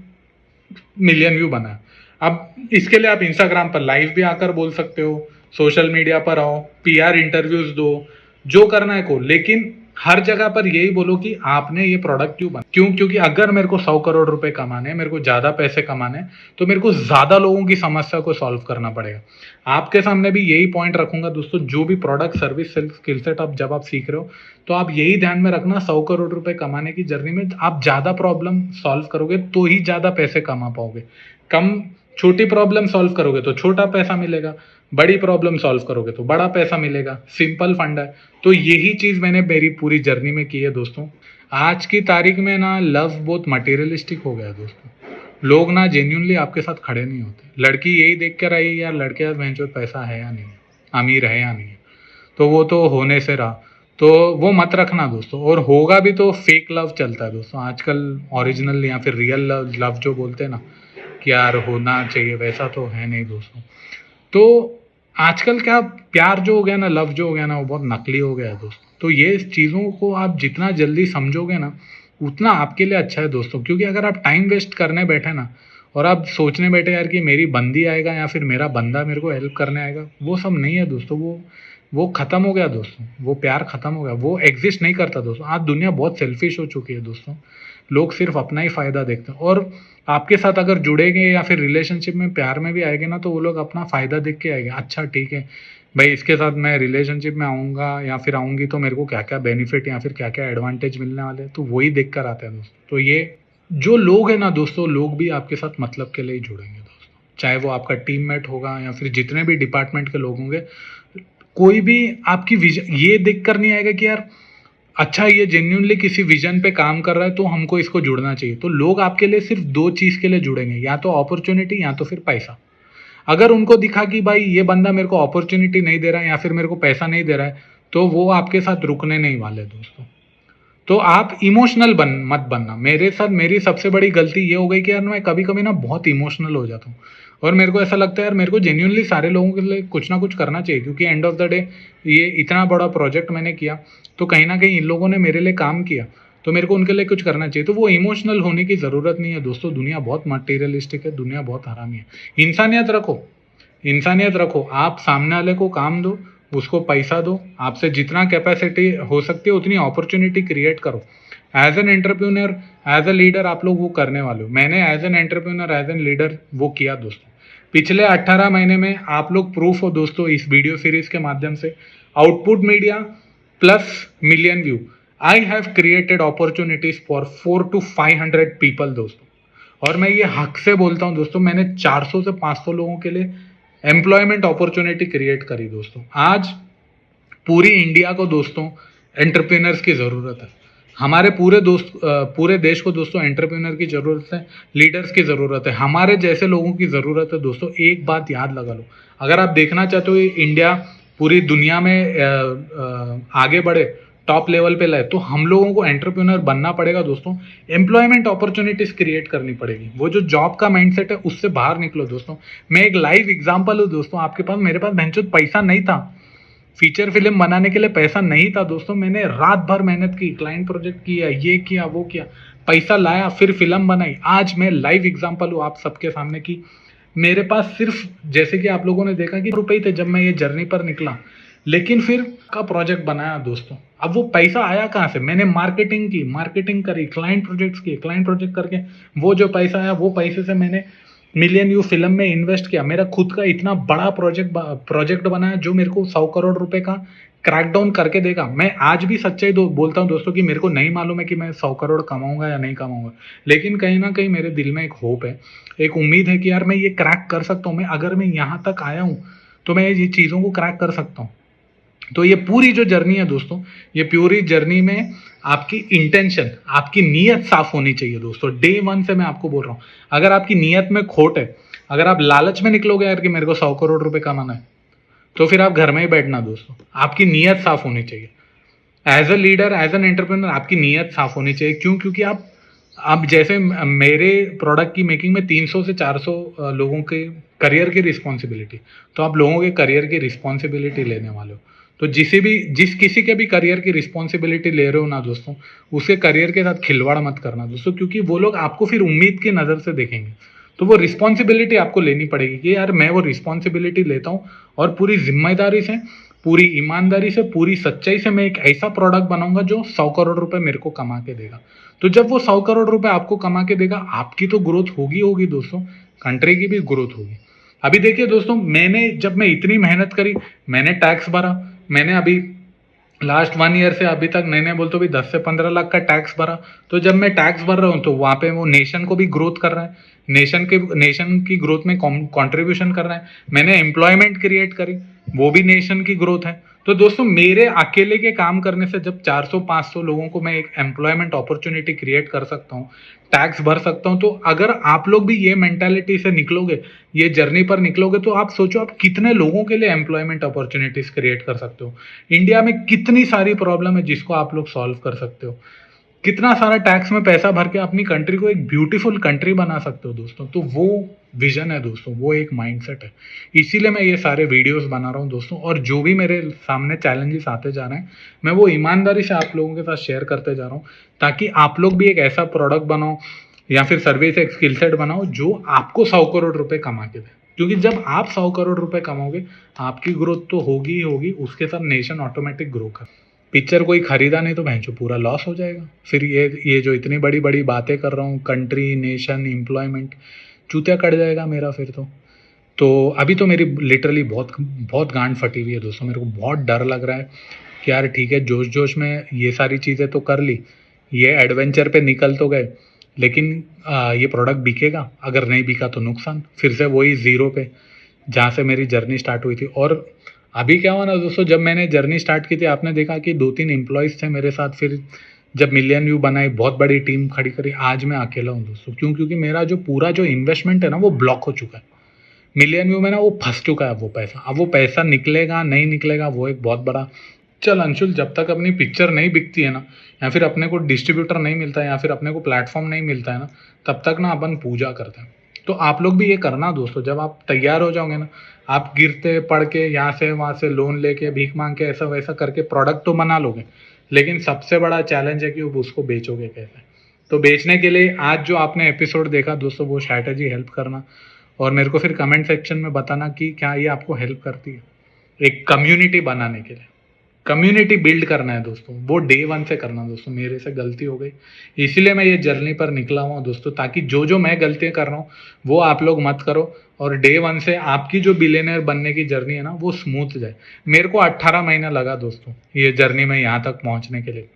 मिलियन व्यू बनाया। अब इसके लिए आप इंस्टाग्राम पर लाइव भी आकर बोल सकते हो, सोशल मीडिया पर आओ, पीआर इंटरव्यूज दो, जो करना है को, लेकिन हर जगह पर यही बोलो कि आपने ये प्रोडक्ट क्योंकि अगर मेरे को 100 करोड़ रुपए कमाने, मेरे को ज्यादा पैसे कमाने, तो मेरे को ज्यादा लोगों की समस्या को सॉल्व करना पड़ेगा। आपके सामने भी यही पॉइंट रखूंगा दोस्तों, जो भी प्रोडक्ट सर्विस स्किल सेट आप जब आप सीख रहे हो, तो आप यही ध्यान में रखना, 100 करोड़ रुपए कमाने की जर्नी में आप ज्यादा प्रॉब्लम सॉल्व करोगे तो ही ज्यादा पैसे कमा पाओगे। छोटी प्रॉब्लम सॉल्व करोगे तो छोटा पैसा मिलेगा, बड़ी प्रॉब्लम सॉल्व करोगे तो बड़ा पैसा मिलेगा। सिंपल फंडा है। तो यही चीज मैंने मेरी पूरी जर्नी में की है दोस्तों। आज की तारीख में ना लव बहुत मटेरियलिस्टिक हो गया है दोस्तों। लोग ना जेन्युइनली आपके साथ खड़े नहीं होते। लड़की यही देख कर आई यार लड़के पास भैंचोद पैसा है या नहीं है, अमीर है या नहीं है, तो वो तो होने से रहा, तो वो मत रखना दोस्तों। और होगा भी तो फेक लव चलता है दोस्तों आजकल, ओरिजिनल या फिर रियल लव जो बोलते हैं ना कि यार होना चाहिए, वैसा तो है नहीं दोस्तों। तो आजकल क्या प्यार जो हो गया ना, लव जो हो गया ना, वो बहुत नकली हो गया है दोस्तों। तो ये चीज़ों को आप जितना जल्दी समझोगे ना, उतना आपके लिए अच्छा है दोस्तों। क्योंकि अगर आप टाइम वेस्ट करने बैठे ना, और आप सोचने बैठे यार कि मेरी बंदी आएगा या फिर मेरा बंदा मेरे को हेल्प करने आएगा, वो सब नहीं है दोस्तों। वो वो खत्म हो गया दोस्तों, वो प्यार खत्म हो गया, वो एग्जिस्ट नहीं करता दोस्तों। आज दुनिया बहुत सेल्फिश हो चुकी है दोस्तों, लोग सिर्फ अपना ही फायदा देखते हैं। और आपके साथ अगर जुड़ेंगे या फिर रिलेशनशिप में प्यार में भी आएंगे ना, तो वो लोग अपना फायदा देख के आएंगे। अच्छा ठीक है भाई, इसके साथ मैं रिलेशनशिप में आऊँगा या फिर आऊँगी तो मेरे को क्या क्या बेनिफिट या फिर क्या क्या एडवांटेज मिलने वाले हैं, तो वही देख कर आते हैं दोस्तों। तो ये जो लोग हैं ना दोस्तों, लोग भी आपके साथ मतलब के लिए ही जुड़ेंगे दोस्तों, चाहे वो आपका टीममेट होगा या फिर जितने भी डिपार्टमेंट के लोग होंगे। कोई भी आपकी विजन ये देख कर नहीं आएगा कि यार अच्छा ये जेन्युइनली किसी विजन पे काम कर रहा है तो हमको इसको जुड़ना चाहिए। तो लोग आपके लिए सिर्फ दो चीज़ के लिए जुड़ेंगे, या तो अपॉर्चुनिटी या तो फिर पैसा। अगर उनको दिखा कि भाई ये बंदा मेरे को अपॉर्चुनिटी नहीं दे रहा है या फिर मेरे को पैसा नहीं दे रहा है, तो वो आपके साथ रुकने नहीं वाले दोस्तों। तो आप इमोशनल मत बनना। मेरे साथ मेरी सबसे बड़ी गलती ये हो गई कि यार मैं कभी कभी ना बहुत इमोशनल हो जाता हूँ, और मेरे को ऐसा लगता है यार मेरे को जेन्युइनली सारे लोगों के लिए कुछ ना कुछ करना चाहिए, क्योंकि एंड ऑफ द डे ये इतना बड़ा प्रोजेक्ट मैंने किया, तो कहीं ना कहीं इन लोगों ने मेरे लिए काम किया, तो मेरे को उनके लिए कुछ करना चाहिए। तो वो इमोशनल होने की ज़रूरत नहीं है दोस्तों। दुनिया बहुत मटेरियलिस्टिक है, दुनिया बहुत हरामी है। इंसानियत रखो, इंसानियत रखो। आप सामने वाले को काम दो, उसको पैसा दो, आपसे जितना कैपेसिटी हो सकती है उतनी अपॉर्चुनिटी क्रिएट करो। As an entrepreneur, as a leader आप लोग वो करने वाले हो। मैंने as an entrepreneur, as an leader वो किया दोस्तों। पिछले 18 महीने में आप लोग प्रूफ हो दोस्तों, इस वीडियो सीरीज के माध्यम से output media plus million view, I have created opportunities for 400 to 500 people दोस्तों। और मैं ये हक से बोलता हूँ दोस्तों, मैंने 400 से 500 लोगों के लिए एम्प्लॉयमेंट अपॉर्चुनिटी क्रिएट करी दोस्तों। आज पूरी इंडिया को दोस्तों एंटरप्रेन्योर्स की ज़रूरत है। हमारे पूरे देश को दोस्तों एंटरप्रेन्योर की ज़रूरत है, लीडर्स की ज़रूरत है, हमारे जैसे लोगों की ज़रूरत है दोस्तों। एक बात याद लगा लो, अगर आप देखना चाहते हो इंडिया पूरी दुनिया में आगे बढ़े, टॉप लेवल पे लाए, तो हम लोगों को एंटरप्रेन्योर बनना पड़ेगा दोस्तों। एम्प्लॉयमेंट अपॉर्चुनिटीज क्रिएट करनी पड़ेगी। वो जो जॉब का माइंडसेट है उससे बाहर निकलो दोस्तों। मैं एक लाइव एग्जांपल हूँ दोस्तों आपके पास। मेरे पास भैंचोद पैसा नहीं था, फीचर फिल्म बनाने के लिए पैसा नहीं था दोस्तों। मैंने रात भर मेहनत की, क्लाइंट प्रोजेक्ट किया, ये किया वो किया, पैसा लाया, फिर फिल्म बनाई। आज मैं लाइव एग्जांपल हूँ आप सबके सामने की मेरे पास सिर्फ, जैसे कि आप लोगों ने देखा कि रुपए थे जब मैं ये जर्नी पर निकला, लेकिन फिर का प्रोजेक्ट बनाया दोस्तों। अब वो पैसा आया कहाँ से? मैंने मार्केटिंग की, मार्केटिंग करी, क्लाइंट प्रोजेक्ट्स किए, क्लाइंट प्रोजेक्ट करके वो जो पैसा आया वो पैसे से मैंने मिलियन व्यू फिल्म में इन्वेस्ट किया। मेरा खुद का इतना बड़ा प्रोजेक्ट बनाया जो मेरे को 100 करोड़ रुपए का क्रैकडाउन करके देगा। मैं आज भी सच्चाई बोलता हूँ दोस्तों कि मेरे को नहीं मालूम है कि मैं 100 करोड़ कमाऊंगा या नहीं कमाऊंगा, लेकिन कहीं ना कहीं मेरे दिल में एक होप है, एक उम्मीद है कि यार मैं ये क्रैक कर सकता हूँ। मैं अगर मैं यहाँ तक आया हूँ तो मैं ये चीज़ों को क्रैक कर सकता हूँ। तो ये पूरी जो जर्नी है दोस्तों, ये पूरी जर्नी में आपकी इंटेंशन, आपकी नीयत साफ होनी चाहिए दोस्तों। डे वन से मैं आपको बोल रहा हूँ, अगर आपकी नीयत में खोट है, अगर आप लालच में निकलोगे यार कि मेरे को 100 करोड़ रुपए कमाना है, तो फिर आप घर में ही बैठना दोस्तों। आपकी नीयत साफ होनी चाहिए। As a leader, as an entrepreneur आपकी नीयत साफ होनी चाहिए। क्यों? क्योंकि आप जैसे मेरे प्रोडक्ट की मेकिंग में 300 से 400 लोगों के करियर की रिस्पॉन्सिबिलिटी, तो आप लोगों के करियर की रिस्पॉन्सिबिलिटी लेने वाले हो। तो जिस किसी के भी करियर की रिस्पॉन्सिबिलिटी ले रहे हो ना दोस्तों, उसके करियर के साथ खिलवाड़ मत करना दोस्तों, क्योंकि वो लोग आपको फिर उम्मीद की नज़र से देखेंगे। तो वो रिस्पॉन्सिबिलिटी आपको लेनी पड़ेगी कि यार मैं वो रिस्पॉन्सिबिलिटी लेता हूँ और पूरी जिम्मेदारी से, पूरी ईमानदारी से, पूरी सच्चाई से मैं एक ऐसा प्रोडक्ट बनाऊंगा जो 100 करोड़ रुपए मेरे को कमा के देगा। तो जब वो 100 करोड़ रुपए आपको कमा के देगा, आपकी तो ग्रोथ होगी दोस्तों, कंट्री की भी ग्रोथ होगी। अभी देखिए दोस्तों, जब मैं इतनी मेहनत करी, मैंने टैक्स भरा, मैंने अभी लास्ट 1 ईयर से अभी तक नहीं बोलते भी 10 से 15 लाख का टैक्स भरा। तो जब मैं टैक्स भर रहा हूँ तो वहाँ पे वो नेशन को भी ग्रोथ कर रहा है, नेशन की ग्रोथ में कंट्रीब्यूशन कर रहा है। मैंने एम्प्लॉयमेंट क्रिएट करी, वो भी नेशन की ग्रोथ है। तो दोस्तों मेरे अकेले के काम करने से जब 400-500 लोगों को मैं एक एम्प्लॉयमेंट अपॉर्चुनिटी क्रिएट कर सकता हूँ, टैक्स भर सकता हूँ, तो अगर आप लोग भी ये मेंटालिटी से निकलोगे, ये जर्नी पर निकलोगे, तो आप सोचो आप कितने लोगों के लिए एम्प्लॉयमेंट अपॉर्चुनिटीज क्रिएट कर सकते हो। इंडिया में कितनी सारी प्रॉब्लम है जिसको आप लोग सॉल्व कर सकते हो। कितना सारा टैक्स में पैसा भर के अपनी कंट्री को एक ब्यूटीफुल कंट्री बना सकते हो दोस्तों। तो वो विजन है दोस्तों, वो एक माइंडसेट है। इसीलिए मैं ये सारे वीडियोस बना रहा हूँ दोस्तों, और जो भी मेरे सामने चैलेंजेस आते जा रहे हैं, मैं वो ईमानदारी से आप लोगों के साथ शेयर करते जा रहा हूँ, ताकि आप लोग भी एक ऐसा प्रोडक्ट बनाओ या फिर सर्विस, एक स्किल सेट बनाओ जो आपको 100 करोड़ रुपए कमा के दे। क्योंकि जब आप 100 करोड़ रुपए कमाओगे, आपकी ग्रोथ तो होगी ही होगी, उसके साथ नेशन ऑटोमेटिक ग्रो कर। पिक्चर कोई खरीदा नहीं तो भैंचो पूरा लॉस हो जाएगा। फिर ये जो इतनी बड़ी बड़ी बातें कर रहा हूँ, कंट्री, नेशन, एम्प्लॉयमेंट, चूतिया कट जाएगा मेरा फिर तो अभी तो मेरी लिटरली बहुत बहुत गांड फटी हुई है दोस्तों। मेरे को बहुत डर लग रहा है कि यार ठीक है, जोश जोश में ये सारी चीज़ें तो कर ली, ये एडवेंचर पे निकल तो गए, लेकिन ये प्रोडक्ट बिकेगा, अगर नहीं बिका तो नुकसान, फिर से वही ज़ीरो पे जहाँ से मेरी जर्नी स्टार्ट हुई थी। और अभी क्या हुआ ना दोस्तों, जब मैंने जर्नी स्टार्ट की थी, आपने देखा कि 2-3 एम्प्लॉयज़ थे मेरे साथ। फिर जब मिलियन व्यू बनाई, बहुत बड़ी टीम खड़ी करी, आज मैं अकेला हूँ दोस्तों। क्यों? क्योंकि मेरा जो पूरा जो इन्वेस्टमेंट है ना, वो ब्लॉक हो चुका है। मिलियन व्यू में ना वो फंस चुका है वो पैसा। अब वो पैसा निकलेगा नहीं निकलेगा, वो एक बहुत बड़ा। चल अंशुल, जब तक अपनी पिक्चर नहीं बिकती है ना, या फिर अपने को डिस्ट्रीब्यूटर नहीं मिलता है, या फिर अपने को प्लेटफॉर्म नहीं मिलता है ना, तब तक ना अपन पूजा करते हैं। तो आप लोग भी ये करना दोस्तों। जब आप तैयार हो जाओगे ना, आप गिरते पड़ के यहाँ से वहाँ से लोन लेके भीख मांग के ऐसा वैसा करके प्रोडक्ट तो बना लोगे, लेकिन सबसे बड़ा चैलेंज है कि वो उसको बेचोगे कैसे। तो बेचने के लिए आज जो आपने एपिसोड देखा दोस्तों, वो स्ट्रैटेजी हेल्प करना, और मेरे को फिर कमेंट सेक्शन में बताना कि क्या ये आपको हेल्प करती है एक कम्युनिटी बनाने के लिए। कम्युनिटी बिल्ड करना है दोस्तों, वो डे वन से करना दोस्तों। मेरे से गलती हो गई, इसीलिए मैं ये जर्नी पर निकला हुआ दोस्तों, ताकि जो जो मैं गलतियां कर रहा हूँ वो आप लोग मत करो, और डे वन से आपकी जो बिलियनर बनने की जर्नी है ना, वो स्मूथ जाए। मेरे को 18 महीना लगा दोस्तों ये जर्नी में यहाँ तक पहुँचने के लिए।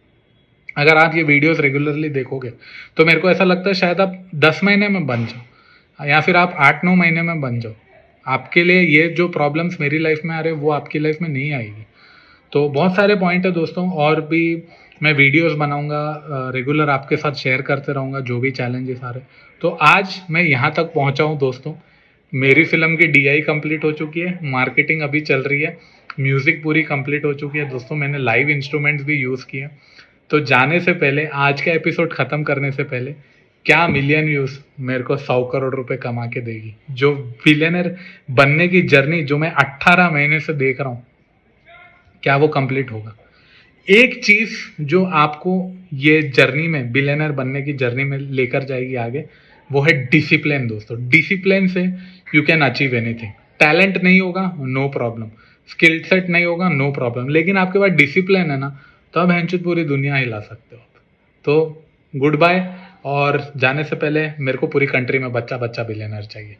अगर आप ये वीडियोस रेगुलरली देखोगे तो मेरे को ऐसा लगता है शायद आप 10 महीने में बन जाओ, या फिर आप 8-9 महीने में बन जाओ। आपके लिए ये जो प्रॉब्लम्स मेरी लाइफ में आ रहे हैं, वो आपकी लाइफ में नहीं आएगी। तो बहुत सारे पॉइंट है दोस्तों, और भी मैं वीडियोस बनाऊंगा, रेगुलर आपके साथ शेयर करते रहूँगा जो भी चैलेंजेस आ रहे। तो आज मैं यहाँ तक पहुँचा हूँ दोस्तों। मेरी फिल्म की DI कंप्लीट हो चुकी है, मार्केटिंग अभी चल रही है, म्यूज़िक पूरी कंप्लीट हो चुकी है दोस्तों, मैंने लाइव इंस्ट्रूमेंट्स भी यूज़ किए। तो जाने से पहले, आज का एपिसोड ख़त्म करने से पहले, क्या मिलियन व्यूज़ मेरे को 100 करोड़ रुपए कमा के देगी? जो बिलियनर बनने की जर्नी जो मैं 18 महीने से देख रहा हूँ, क्या वो कंप्लीट होगा? एक चीज जो आपको ये जर्नी में, बिलियनर बनने की जर्नी में लेकर जाएगी आगे, वो है डिसिप्लिन दोस्तों। डिसिप्लिन से you can achieve anything. Talent नहीं होगा, नो प्रॉब्लम, स्किल सेट नहीं होगा, नो प्रॉब्लम, लेकिन आपके पास डिसिप्लिन है ना, तो आप हैंचुत पूरी दुनिया हिला सकते हो आप। तो गुड बाय, और जाने से पहले मेरे को पूरी कंट्री में बच्चा बच्चा बिलियनर चाहिए।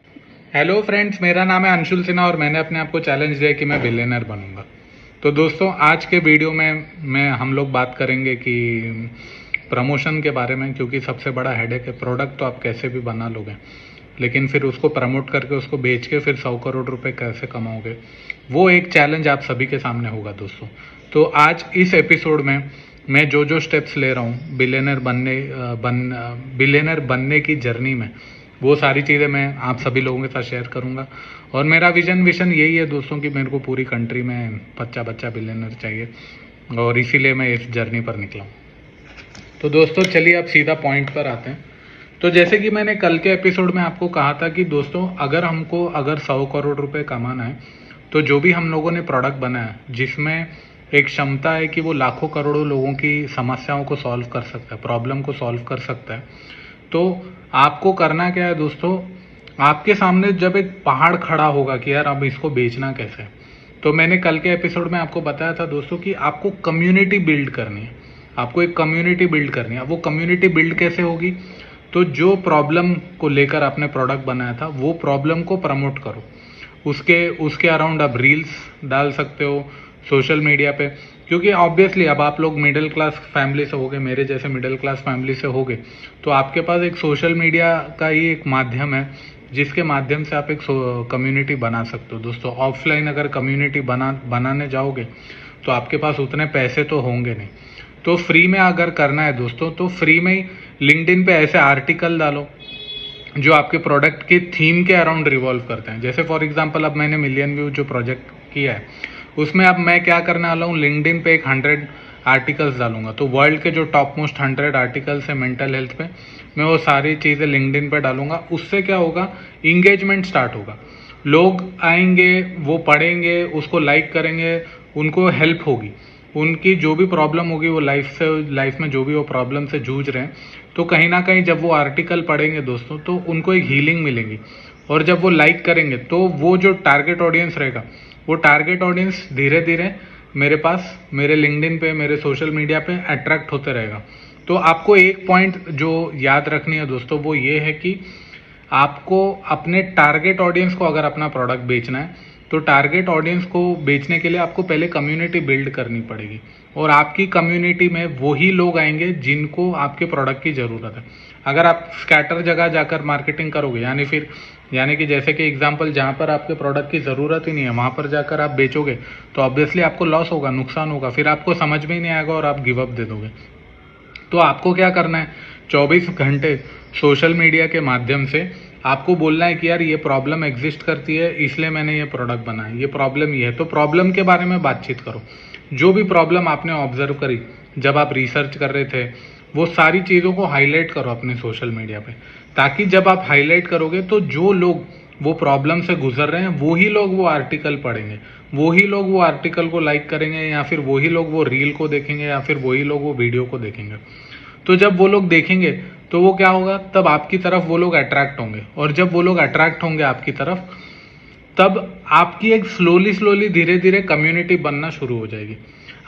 हेलो फ्रेंड्स, मेरा नाम है अंशुल सिन्हा, और मैंने अपने आप को चैलेंज दिया कि मैं बिलियनर बनूंगा। तो दोस्तों, आज के वीडियो में हम लोग बात करेंगे कि प्रमोशन के बारे में, क्योंकि सबसे बड़ा हेडेक है। प्रोडक्ट तो आप कैसे भी बना लोगे, लेकिन फिर उसको प्रमोट करके, उसको बेच के फिर 100 करोड़ रुपए कैसे कमाओगे, वो एक चैलेंज आप सभी के सामने होगा दोस्तों। तो आज इस एपिसोड में मैं जो जो स्टेप्स ले रहा हूँ बिलियनर बनने की जर्नी में, वो सारी चीज़ें मैं आप सभी लोगों के साथ शेयर करूँगा। और मेरा विजन यही है दोस्तों कि मेरे को पूरी कंट्री में बच्चा बच्चा बिलियनर चाहिए, और इसीलिए मैं इस जर्नी पर निकला हूँ। तो दोस्तों चलिए अब सीधा पॉइंट पर आते हैं। तो जैसे कि मैंने कल के एपिसोड में आपको कहा था कि दोस्तों, अगर 100 करोड़ रुपए कमाना है, तो जो भी हम लोगों ने प्रोडक्ट बनाया, जिसमें एक क्षमता है कि वो लाखों करोड़ों लोगों की समस्याओं को सॉल्व कर सकता है, प्रॉब्लम को सॉल्व कर सकता है, तो आपको करना क्या है दोस्तों? आपके सामने जब एक पहाड़ खड़ा होगा कि यार अब इसको बेचना कैसे है, तो मैंने कल के एपिसोड में आपको बताया था दोस्तों कि आपको कम्युनिटी बिल्ड करनी है। आपको एक कम्युनिटी बिल्ड करनी है। वो कम्युनिटी बिल्ड कैसे होगी? तो जो प्रॉब्लम को लेकर आपने प्रोडक्ट बनाया था, वो प्रॉब्लम को प्रमोट करो। उसके उसके अराउंड आप रील्स डाल सकते हो सोशल मीडिया पे, क्योंकि ऑब्वियसली अब आप लोग मिडिल क्लास फैमिली से होगे, मेरे जैसे मिडिल क्लास फैमिली से होगे, तो आपके पास एक सोशल मीडिया का ही एक माध्यम है, जिसके माध्यम से आप एक कम्युनिटी बना सकते हो दोस्तों। ऑफलाइन अगर कम्युनिटी बनाने जाओगे तो आपके पास उतने पैसे तो होंगे नहीं। तो फ्री में अगर करना है दोस्तों, तो फ्री में ही लिंक्डइन पे ऐसे आर्टिकल डालो जो आपके प्रोडक्ट के थीम के अराउंड रिवॉल्व करते हैं। जैसे फॉर एग्जांपल, अब मैंने मिलियन व्यू जो प्रोजेक्ट किया है, उसमें अब मैं क्या करने वाला हूँ, लिंक्डइन पे एक 100 आर्टिकल्स डालूंगा। तो वर्ल्ड के जो टॉप मोस्ट 100 आर्टिकल्स है मेंटल हेल्थ पे, मैं वो सारी चीज़ें लिंक्डइन पे डालूंगा। उससे क्या होगा, इंगेजमेंट स्टार्ट होगा। लोग आएंगे, वो पढ़ेंगे, उसको लाइक करेंगे, उनको हेल्प होगी। उनकी जो भी प्रॉब्लम होगी, वो लाइफ में जो भी वो प्रॉब्लम से जूझ रहे हैं, तो कहीं ना कहीं जब वो आर्टिकल पढ़ेंगे दोस्तों, तो उनको एक हीलिंग मिलेगी। और जब वो लाइक करेंगे तो वो जो टारगेट ऑडियंस रहेगा, वो टारगेट ऑडियंस धीरे धीरे मेरे पास, मेरे लिंक्डइन पे, मेरे सोशल मीडिया पे अट्रैक्ट होते रहेगा। तो आपको एक पॉइंट जो याद रखनी है दोस्तों, वो ये है कि आपको अपने टारगेट ऑडियंस को अगर अपना प्रोडक्ट बेचना है, तो टारगेट ऑडियंस को बेचने के लिए आपको पहले कम्युनिटी बिल्ड करनी पड़ेगी। और आपकी कम्युनिटी में वही लोग आएंगे जिनको आपके प्रोडक्ट की ज़रूरत है। अगर आप स्कैटर जगह जाकर मार्केटिंग करोगे, यानी कि जैसे कि एग्जांपल जहाँ पर आपके प्रोडक्ट की ज़रूरत ही नहीं है वहाँ पर जाकर आप बेचोगे, तो ऑब्वियसली आपको लॉस होगा, नुकसान होगा, फिर आपको समझ में ही नहीं आएगा और आप गिव अप दे दोगे। तो आपको क्या करना है, 24 घंटे सोशल मीडिया के माध्यम से आपको बोलना है कि यार ये प्रॉब्लम एग्जिस्ट करती है, इसलिए मैंने ये प्रोडक्ट बनाया, ये प्रॉब्लम ये है। तो प्रॉब्लम के बारे में बातचीत करो। जो भी प्रॉब्लम आपने ऑब्जर्व करी जब आप रिसर्च कर रहे थे, वो सारी चीज़ों को हाईलाइट करो अपने सोशल मीडिया पे, ताकि जब आप हाईलाइट करोगे तो जो लोग वो प्रॉब्लम से गुजर रहे हैं वही लोग वो आर्टिकल पढ़ेंगे, वही लोग वो आर्टिकल को लाइक करेंगे, या फिर वही लोग वो रील को देखेंगे, या फिर वही लोग वो वीडियो को देखेंगे। तो जब वो लोग देखेंगे तो वो क्या होगा, तब आपकी तरफ वो लोग अट्रैक्ट होंगे, और जब वो लोग अट्रैक्ट होंगे आपकी तरफ, तब आपकी एक स्लोली धीरे धीरे कम्युनिटी बनना शुरू हो जाएगी।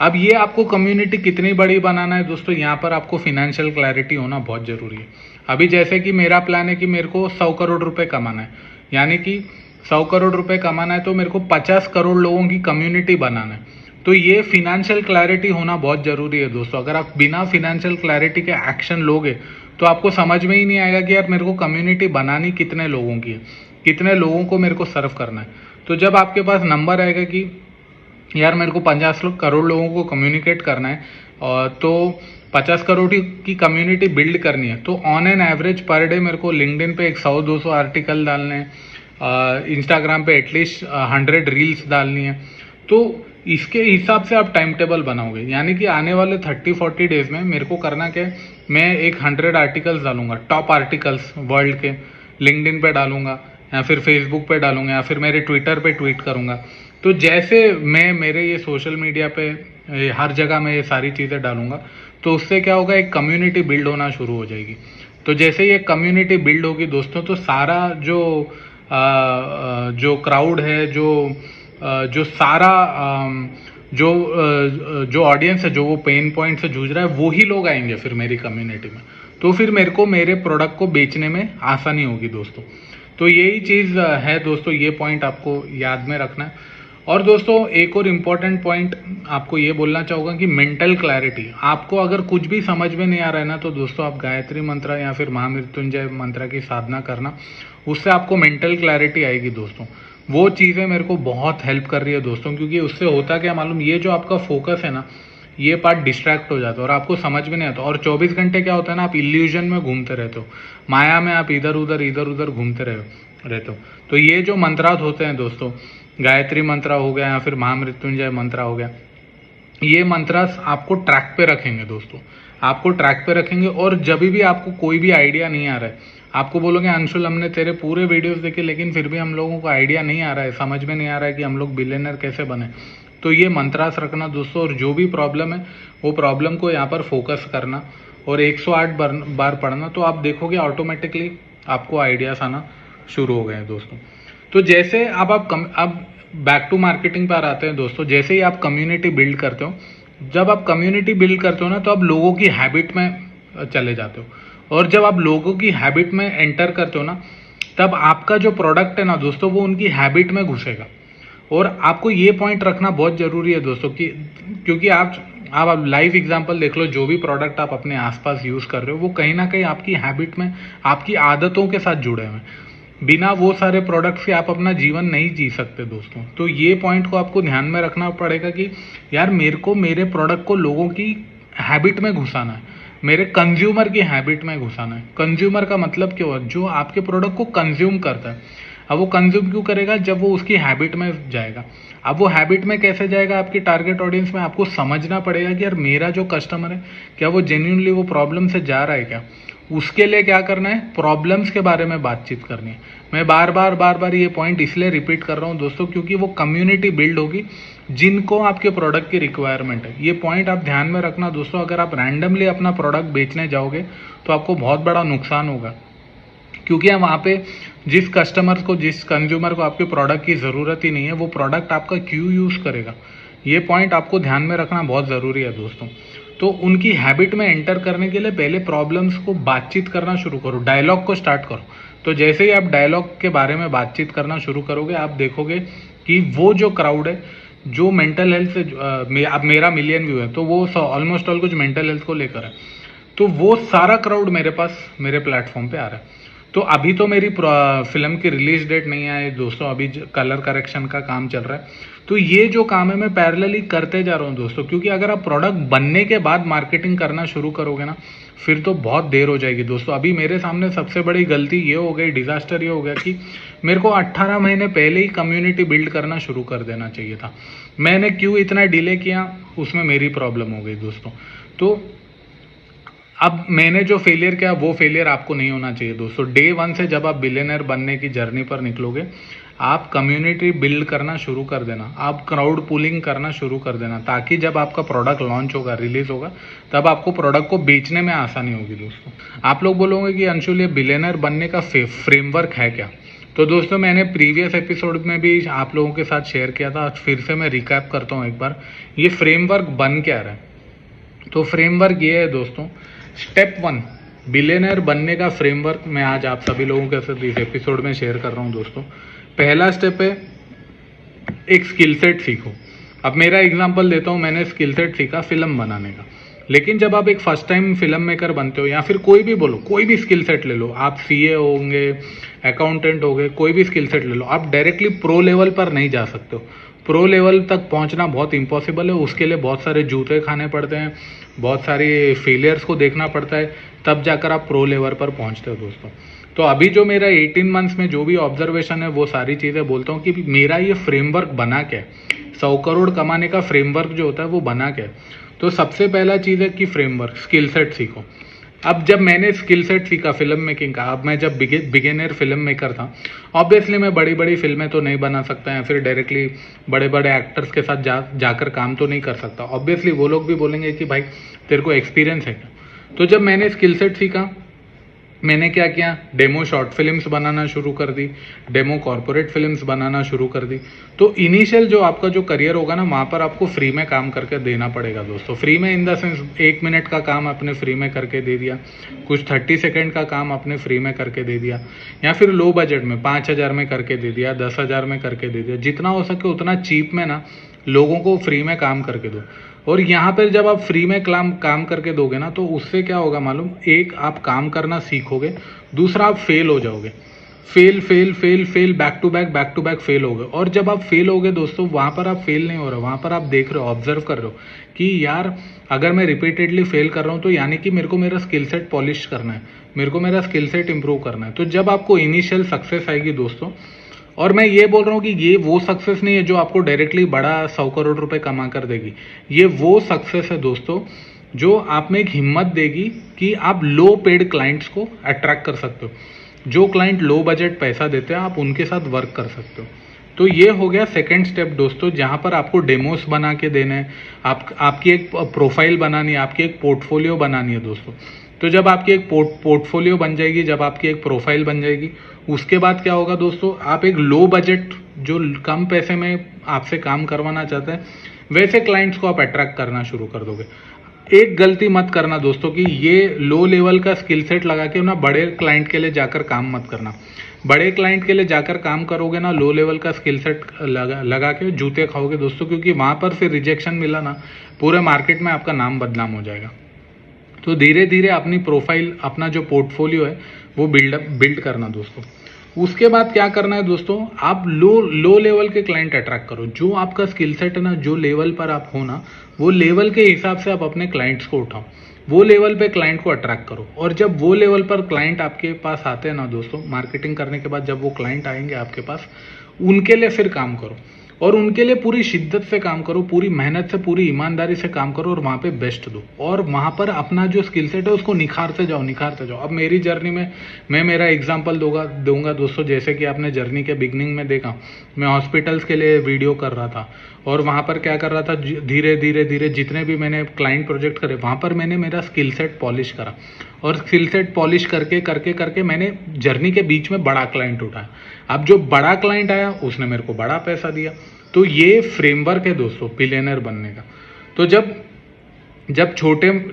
अब ये आपको कम्युनिटी कितनी बड़ी बनाना है दोस्तों, यहाँ पर आपको फिनेंशियल क्लैरिटी होना बहुत ज़रूरी है। अभी जैसे कि मेरा प्लान है कि मेरे को 100 करोड़ रुपए कमाना है, यानी कि 100 करोड़ रुपए कमाना है, तो मेरे को 50 करोड़ लोगों की कम्युनिटी बनाना है। तो ये फिनेंशियल क्लैरिटी होना बहुत ज़रूरी है दोस्तों। अगर आप बिना फिनेंशियल क्लैरिटी के एक्शन लोगे तो आपको समझ में ही नहीं आएगा कि यार मेरे को कम्युनिटी बनानी कितने लोगों की है, कितने लोगों को मेरे को सर्व करना है। तो जब आपके पास नंबर आएगा कि यार मेरे को 50 करोड़ लोगों को कम्युनिकेट करना है, और तो 50 करोड़ की कम्युनिटी बिल्ड करनी है, तो on an average per day मेरे को लिंक्डइन पे 100-200 आर्टिकल डालने हैं, इंस्टाग्राम पे एटलीस्ट 100 रील्स डालनी है। तो इसके हिसाब से आप टाइम टेबल बनाओगे, यानी कि आने वाले 30-40 डेज में मेरे को करना क्या है, मैं एक 100 आर्टिकल्स डालूंगा, टॉप आर्टिकल्स वर्ल्ड के, लिंक्डइन पे डालूंगा, या फिर फेसबुक पे डालूंगा, या फिर मेरे ट्विटर पे ट्वीट करूंगा। तो जैसे मैं मेरे ये सोशल मीडिया पे हर जगह मैं ये सारी चीज़ें डालूंगा, तो उससे क्या होगा, एक कम्युनिटी बिल्ड होना शुरू हो जाएगी। तो जैसे ये कम्युनिटी बिल्ड होगी दोस्तों, तो सारा जो क्राउड है, जो सारा जो ऑडियंस है, जो वो पेन पॉइंट से जूझ रहा है, वही लोग आएंगे फिर मेरी कम्युनिटी में। तो फिर मेरे को मेरे प्रोडक्ट को बेचने में आसानी होगी दोस्तों। तो यही चीज़ है दोस्तों, ये पॉइंट आपको याद में रखना है। और दोस्तों एक और इम्पॉर्टेंट पॉइंट आपको ये बोलना चाहूँगा कि मेंटल क्लैरिटी। आपको अगर कुछ भी समझ में नहीं आ रहा है ना, तो दोस्तों आप गायत्री मंत्र या फिर महामृत्युंजय मंत्र की साधना करना, उससे आपको मेंटल क्लैरिटी आएगी दोस्तों। वो चीज़ें मेरे को बहुत हेल्प कर रही है दोस्तों, क्योंकि उससे होता क्या मालूम, ये जो आपका फोकस है ना, ये पार्ट डिस्ट्रैक्ट हो जाता है और आपको समझ में नहीं आता। और 24 घंटे क्या होता है ना, आप इल्यूजन में घूमते रहते हो, माया में आप इधर उधर घूमते रहते हो। तो ये जो मंत्रात होते हैं दोस्तों, गायत्री मंत्र हो गया या फिर महामृत्युंजय मंत्र हो गया, ये मंत्रास आपको ट्रैक पे रखेंगे दोस्तों, आपको ट्रैक पे रखेंगे। और जब भी आपको कोई भी आइडिया नहीं आ रहा है, आपको बोलोगे अंशुल हमने तेरे पूरे वीडियोस देखे लेकिन फिर भी हम लोगों को आइडिया नहीं आ रहा है, समझ में नहीं आ रहा है कि हम लोग बिलियनर कैसे बने, तो ये मंत्रास रखना दोस्तों। और जो भी प्रॉब्लम है वो प्रॉब्लम को यहाँ पर फोकस करना और 108 बार पढ़ना, तो आप देखोगे ऑटोमेटिकली आपको आइडियाज आना शुरू हो गए हैं दोस्तों। तो जैसे अब बैक टू मार्केटिंग पर आते हैं दोस्तों। जैसे ही आप कम्युनिटी बिल्ड करते हो, जब आप कम्युनिटी बिल्ड करते हो ना, तो आप लोगों की हैबिट में चले जाते हो, और जब आप लोगों की हैबिट में एंटर करते हो ना, तब आपका जो प्रोडक्ट है ना दोस्तों, वो उनकी हैबिट में घुसेगा। और आपको ये पॉइंट रखना बहुत ज़रूरी है दोस्तों कि क्योंकि आप लाइव एग्जांपल देख लो, जो भी प्रोडक्ट आप अपने आसपास यूज़ कर रहे हो वो कहीं ना कहीं आपकी हैबिट में, आपकी आदतों के साथ जुड़े हुए हैं। बिना वो सारे प्रोडक्ट्स के आप अपना जीवन नहीं जी सकते दोस्तों। तो ये पॉइंट को आपको ध्यान में रखना पड़ेगा कि यार मेरे को मेरे प्रोडक्ट को लोगों की हैबिट में घुसाना है, मेरे कंज्यूमर की हैबिट में घुसाना है। कंज्यूमर का मतलब क्या हुआ, जो आपके प्रोडक्ट को कंज्यूम करता है। अब वो कंज्यूम क्यों करेगा, जब वो उसकी हैबिट में जाएगा। अब वो हैबिट में कैसे जाएगा, आपकी टारगेट ऑडियंस में आपको समझना पड़ेगा कि यार मेरा जो कस्टमर है, क्या वो जेन्युइनली वो प्रॉब्लम से जा रहा है क्या। उसके लिए क्या करना है, प्रॉब्लम्स के बारे में बातचीत करनी है। मैं बार बार ये पॉइंट इसलिए रिपीट कर रहा हूँ दोस्तों, क्योंकि वो कम्युनिटी बिल्ड होगी जिनको आपके प्रोडक्ट की रिक्वायरमेंट है। ये पॉइंट आप ध्यान में रखना दोस्तों। अगर आप रैंडमली अपना प्रोडक्ट बेचने जाओगे तो आपको बहुत बड़ा नुकसान होगा, क्योंकि वहाँ पे जिस कस्टमर को, जिस कंज्यूमर को आपके प्रोडक्ट की ज़रूरत ही नहीं है, वो प्रोडक्ट आपका क्यों यूज़ करेगा, ये पॉइंट आपको ध्यान में रखना बहुत ज़रूरी है दोस्तों। तो उनकी हैबिट में एंटर करने के लिए पहले प्रॉब्लम्स को बातचीत करना शुरू करो, डायलॉग को स्टार्ट करो। तो जैसे ही आप डायलॉग के बारे में बातचीत करना शुरू करोगे, आप देखोगे कि वो जो क्राउड है जो मेंटल हेल्थ से अब मेरा मिलियन व्यू है तो वो ऑलमोस्ट ऑल कुछ मेंटल हेल्थ को लेकर है, तो वो सारा क्राउड मेरे पास मेरे प्लेटफॉर्म पे आ रहा है। तो अभी तो मेरी फिल्म की रिलीज डेट नहीं आई दोस्तों, अभी कलर करेक्शन का काम चल रहा है। तो ये जो काम है मैं पैरेलली करते जा रहा हूँ दोस्तों, क्योंकि अगर आप प्रोडक्ट बनने के बाद मार्केटिंग करना शुरू करोगे ना, फिर तो बहुत देर हो जाएगी दोस्तों। अभी मेरे सामने सबसे बड़ी गलती ये हो गई, डिजास्टर ये हो गया कि मेरे को 18 महीने पहले ही कम्युनिटी बिल्ड करना शुरू कर देना चाहिए था। मैंने क्यों इतना डिले किया, उसमें मेरी प्रॉब्लम हो गई दोस्तों। तो अब मैंने जो फेलियर किया वो फेलियर आपको नहीं होना चाहिए दोस्तों। डे 1 से जब आप बिलियनर बनने की जर्नी पर निकलोगे, आप कम्युनिटी बिल्ड करना शुरू कर देना, आप क्राउड पुलिंग करना शुरू कर देना, ताकि जब आपका प्रोडक्ट लॉन्च होगा, रिलीज होगा, तब आपको प्रोडक्ट को बेचने में आसानी होगी दोस्तों। आप लोग बोलोगे कि अंशुल ये बिलियनर बनने का फ्रेमवर्क है क्या? तो दोस्तों मैंने प्रीवियस एपिसोड में भी आप लोगों के साथ शेयर किया था, फिर से मैं रिकैप करता हूँ एक बार, ये फ्रेमवर्क बन क्या रहा है। तो फ्रेमवर्क ये है दोस्तों, स्टेप 1 बिलियनर बनने का फ्रेमवर्क मैं आज आप सभी लोगों के साथ इस एपिसोड में शेयर कर रहा हूं दोस्तों। पहला स्टेप है एक स्किल सेट सीखो। अब मेरा एग्जांपल देता हूं, मैंने स्किल सेट सीखा फिल्म बनाने का। लेकिन जब आप एक फर्स्ट टाइम फिल्म मेकर बनते हो, या फिर कोई भी बोलो, कोई भी स्किल सेट ले लो, आप सीए होंगे, अकाउंटेंट हो गए, कोई भी स्किल सेट ले लो, आप डायरेक्टली प्रो लेवल पर नहीं जा सकते हो। प्रो लेवल तक पहुंचना बहुत इम्पॉसिबल है, उसके लिए बहुत सारे जूते खाने पड़ते हैं, बहुत सारे फेलियर्स को देखना पड़ता है, तब जाकर आप प्रो लेवल पर पहुंचते हो दोस्तों। तो अभी जो मेरा 18 मंथ्स में जो भी ऑब्जर्वेशन है, वो सारी चीज़ें बोलता हूँ कि मेरा ये फ्रेमवर्क बना क्या है, 100 करोड़ कमाने का फ्रेमवर्क जो होता है वो बना क्या है। तो सबसे पहला चीज़ है कि फ्रेमवर्क, स्किल सेट सीखो। अब जब मैंने स्किल सेट सीखा फिल्म मेकिंग का, अब मैं जब बिगिनर फिल्म मेकर था, ऑब्वियसली मैं बड़ी बड़ी फिल्में तो नहीं बना सकता, या फिर डायरेक्टली बड़े बड़े एक्टर्स के साथ जाकर काम तो नहीं कर सकता। ऑब्वियसली वो लोग भी बोलेंगे कि भाई तेरे को एक्सपीरियंस है क्या। तो जब मैंने स्किल सेट सीखा, मैंने क्या किया, डेमो शॉर्ट फिल्म्स बनाना शुरू कर दी, डेमो कॉर्पोरेट फिल्म्स बनाना शुरू कर दी। तो इनिशियल जो आपका जो करियर होगा ना, वहाँ पर आपको फ्री में काम करके देना पड़ेगा दोस्तों। फ्री में इन द सेंस 1 मिनट का काम आपने फ्री में करके दे दिया, कुछ 30 सेकेंड का काम आपने फ्री में करके दे दिया, या फिर लो बजट में 5,000 में करके दे दिया, 10,000 में करके दे दिया। जितना हो सके उतना चीप में ना लोगों को फ्री में काम करके दो। और यहाँ पर जब आप फ्री में काम करके दोगे ना, तो उससे क्या होगा मालूम, एक आप काम करना सीखोगे, दूसरा आप फेल हो जाओगे, fail fail fail fail, back to back fail हो गए। और जब आप फेल हो गए दोस्तों, वहाँ पर आप फेल नहीं हो रहे, वहाँ पर आप देख रहे हो, ऑब्जर्व कर रहे हो कि यार अगर मैं रिपीटेडली फेल कर रहा हूँ तो यानी कि मेरे को मेरा स्किल सेट पॉलिश करना है, मेरे को मेरा स्किल सेट इंप्रूव करना है। तो जब आपको इनिशियल सक्सेस आएगी दोस्तों, और मैं ये बोल रहा हूँ कि ये वो सक्सेस नहीं है जो आपको डायरेक्टली बड़ा 100 करोड़ रुपए कमा कर देगी, ये वो सक्सेस है दोस्तों जो आप में एक हिम्मत देगी कि आप लो पेड क्लाइंट्स को अट्रैक्ट कर सकते हो। जो क्लाइंट लो बजट पैसा देते हैं, आप उनके साथ वर्क कर सकते हो। तो ये हो गया सेकंड स्टेप दोस्तों, जहाँ पर आपको डेमोस बना के देने हैं, आपकी एक प्रोफाइल बनानी है, आपकी एक पोर्टफोलियो बनानी है दोस्तों। तो जब आपकी एक पोर्टफोलियो बन जाएगी, जब आपकी एक प्रोफाइल बन जाएगी, उसके बाद क्या होगा दोस्तों, आप एक लो बजट जो कम पैसे में आपसे काम करवाना चाहते हैं, वैसे क्लाइंट्स को आप अट्रैक्ट करना शुरू कर दोगे। एक गलती मत करना दोस्तों कि ये लो लेवल का स्किल सेट लगा के ना बड़े क्लाइंट के लिए जाकर काम मत करना। बड़े क्लाइंट के लिए जाकर काम करोगे ना, लो लेवल का स्किल सेट लगा के जूते खाओगे दोस्तों, क्योंकि वहाँ पर फिर रिजेक्शन मिला ना, पूरे मार्केट में आपका नाम बदनाम हो जाएगा। तो धीरे धीरे अपनी प्रोफाइल, अपना जो पोर्टफोलियो है वो बिल्ड करना दोस्तों। उसके बाद क्या करना है दोस्तों, आप लो लेवल के क्लाइंट अट्रैक्ट करो। जो आपका स्किल सेट है ना, जो लेवल पर आप हो ना, वो लेवल के हिसाब से आप अपने क्लाइंट्स को उठाओ, वो लेवल पे क्लाइंट को अट्रैक्ट करो। और जब वो लेवल पर क्लाइंट आपके पास आते हैं ना दोस्तों, मार्केटिंग करने के बाद जब वो क्लाइंट आएंगे आपके पास, उनके लिए फिर काम करो। और उनके लिए पूरी शिद्दत से काम करो, पूरी मेहनत से, पूरी ईमानदारी से काम करो और वहाँ पे बेस्ट दो और वहाँ पर अपना जो स्किल सेट है उसको निखारते जाओ। अब मेरी जर्नी में मैं मेरा एग्जांपल दूंगा दोस्तों। जैसे कि आपने जर्नी के बिगनिंग में देखा, मैं हॉस्पिटल्स के लिए वीडियो कर रहा था और वहाँ पर क्या कर रहा था, धीरे धीरे जितने भी मैंने क्लाइंट प्रोजेक्ट करे वहाँ पर मैंने मेरा स्किल सेट पॉलिश करा और स्किल सेट पॉलिश करके मैंने जर्नी के बीच में बड़ा क्लाइंट उठाया। अब जो बड़ा क्लाइंट आया उसने मेरे को बड़ा पैसा दिया। तो ये फ्रेमवर्क है दोस्तों बिलियनर बनने का। तो जब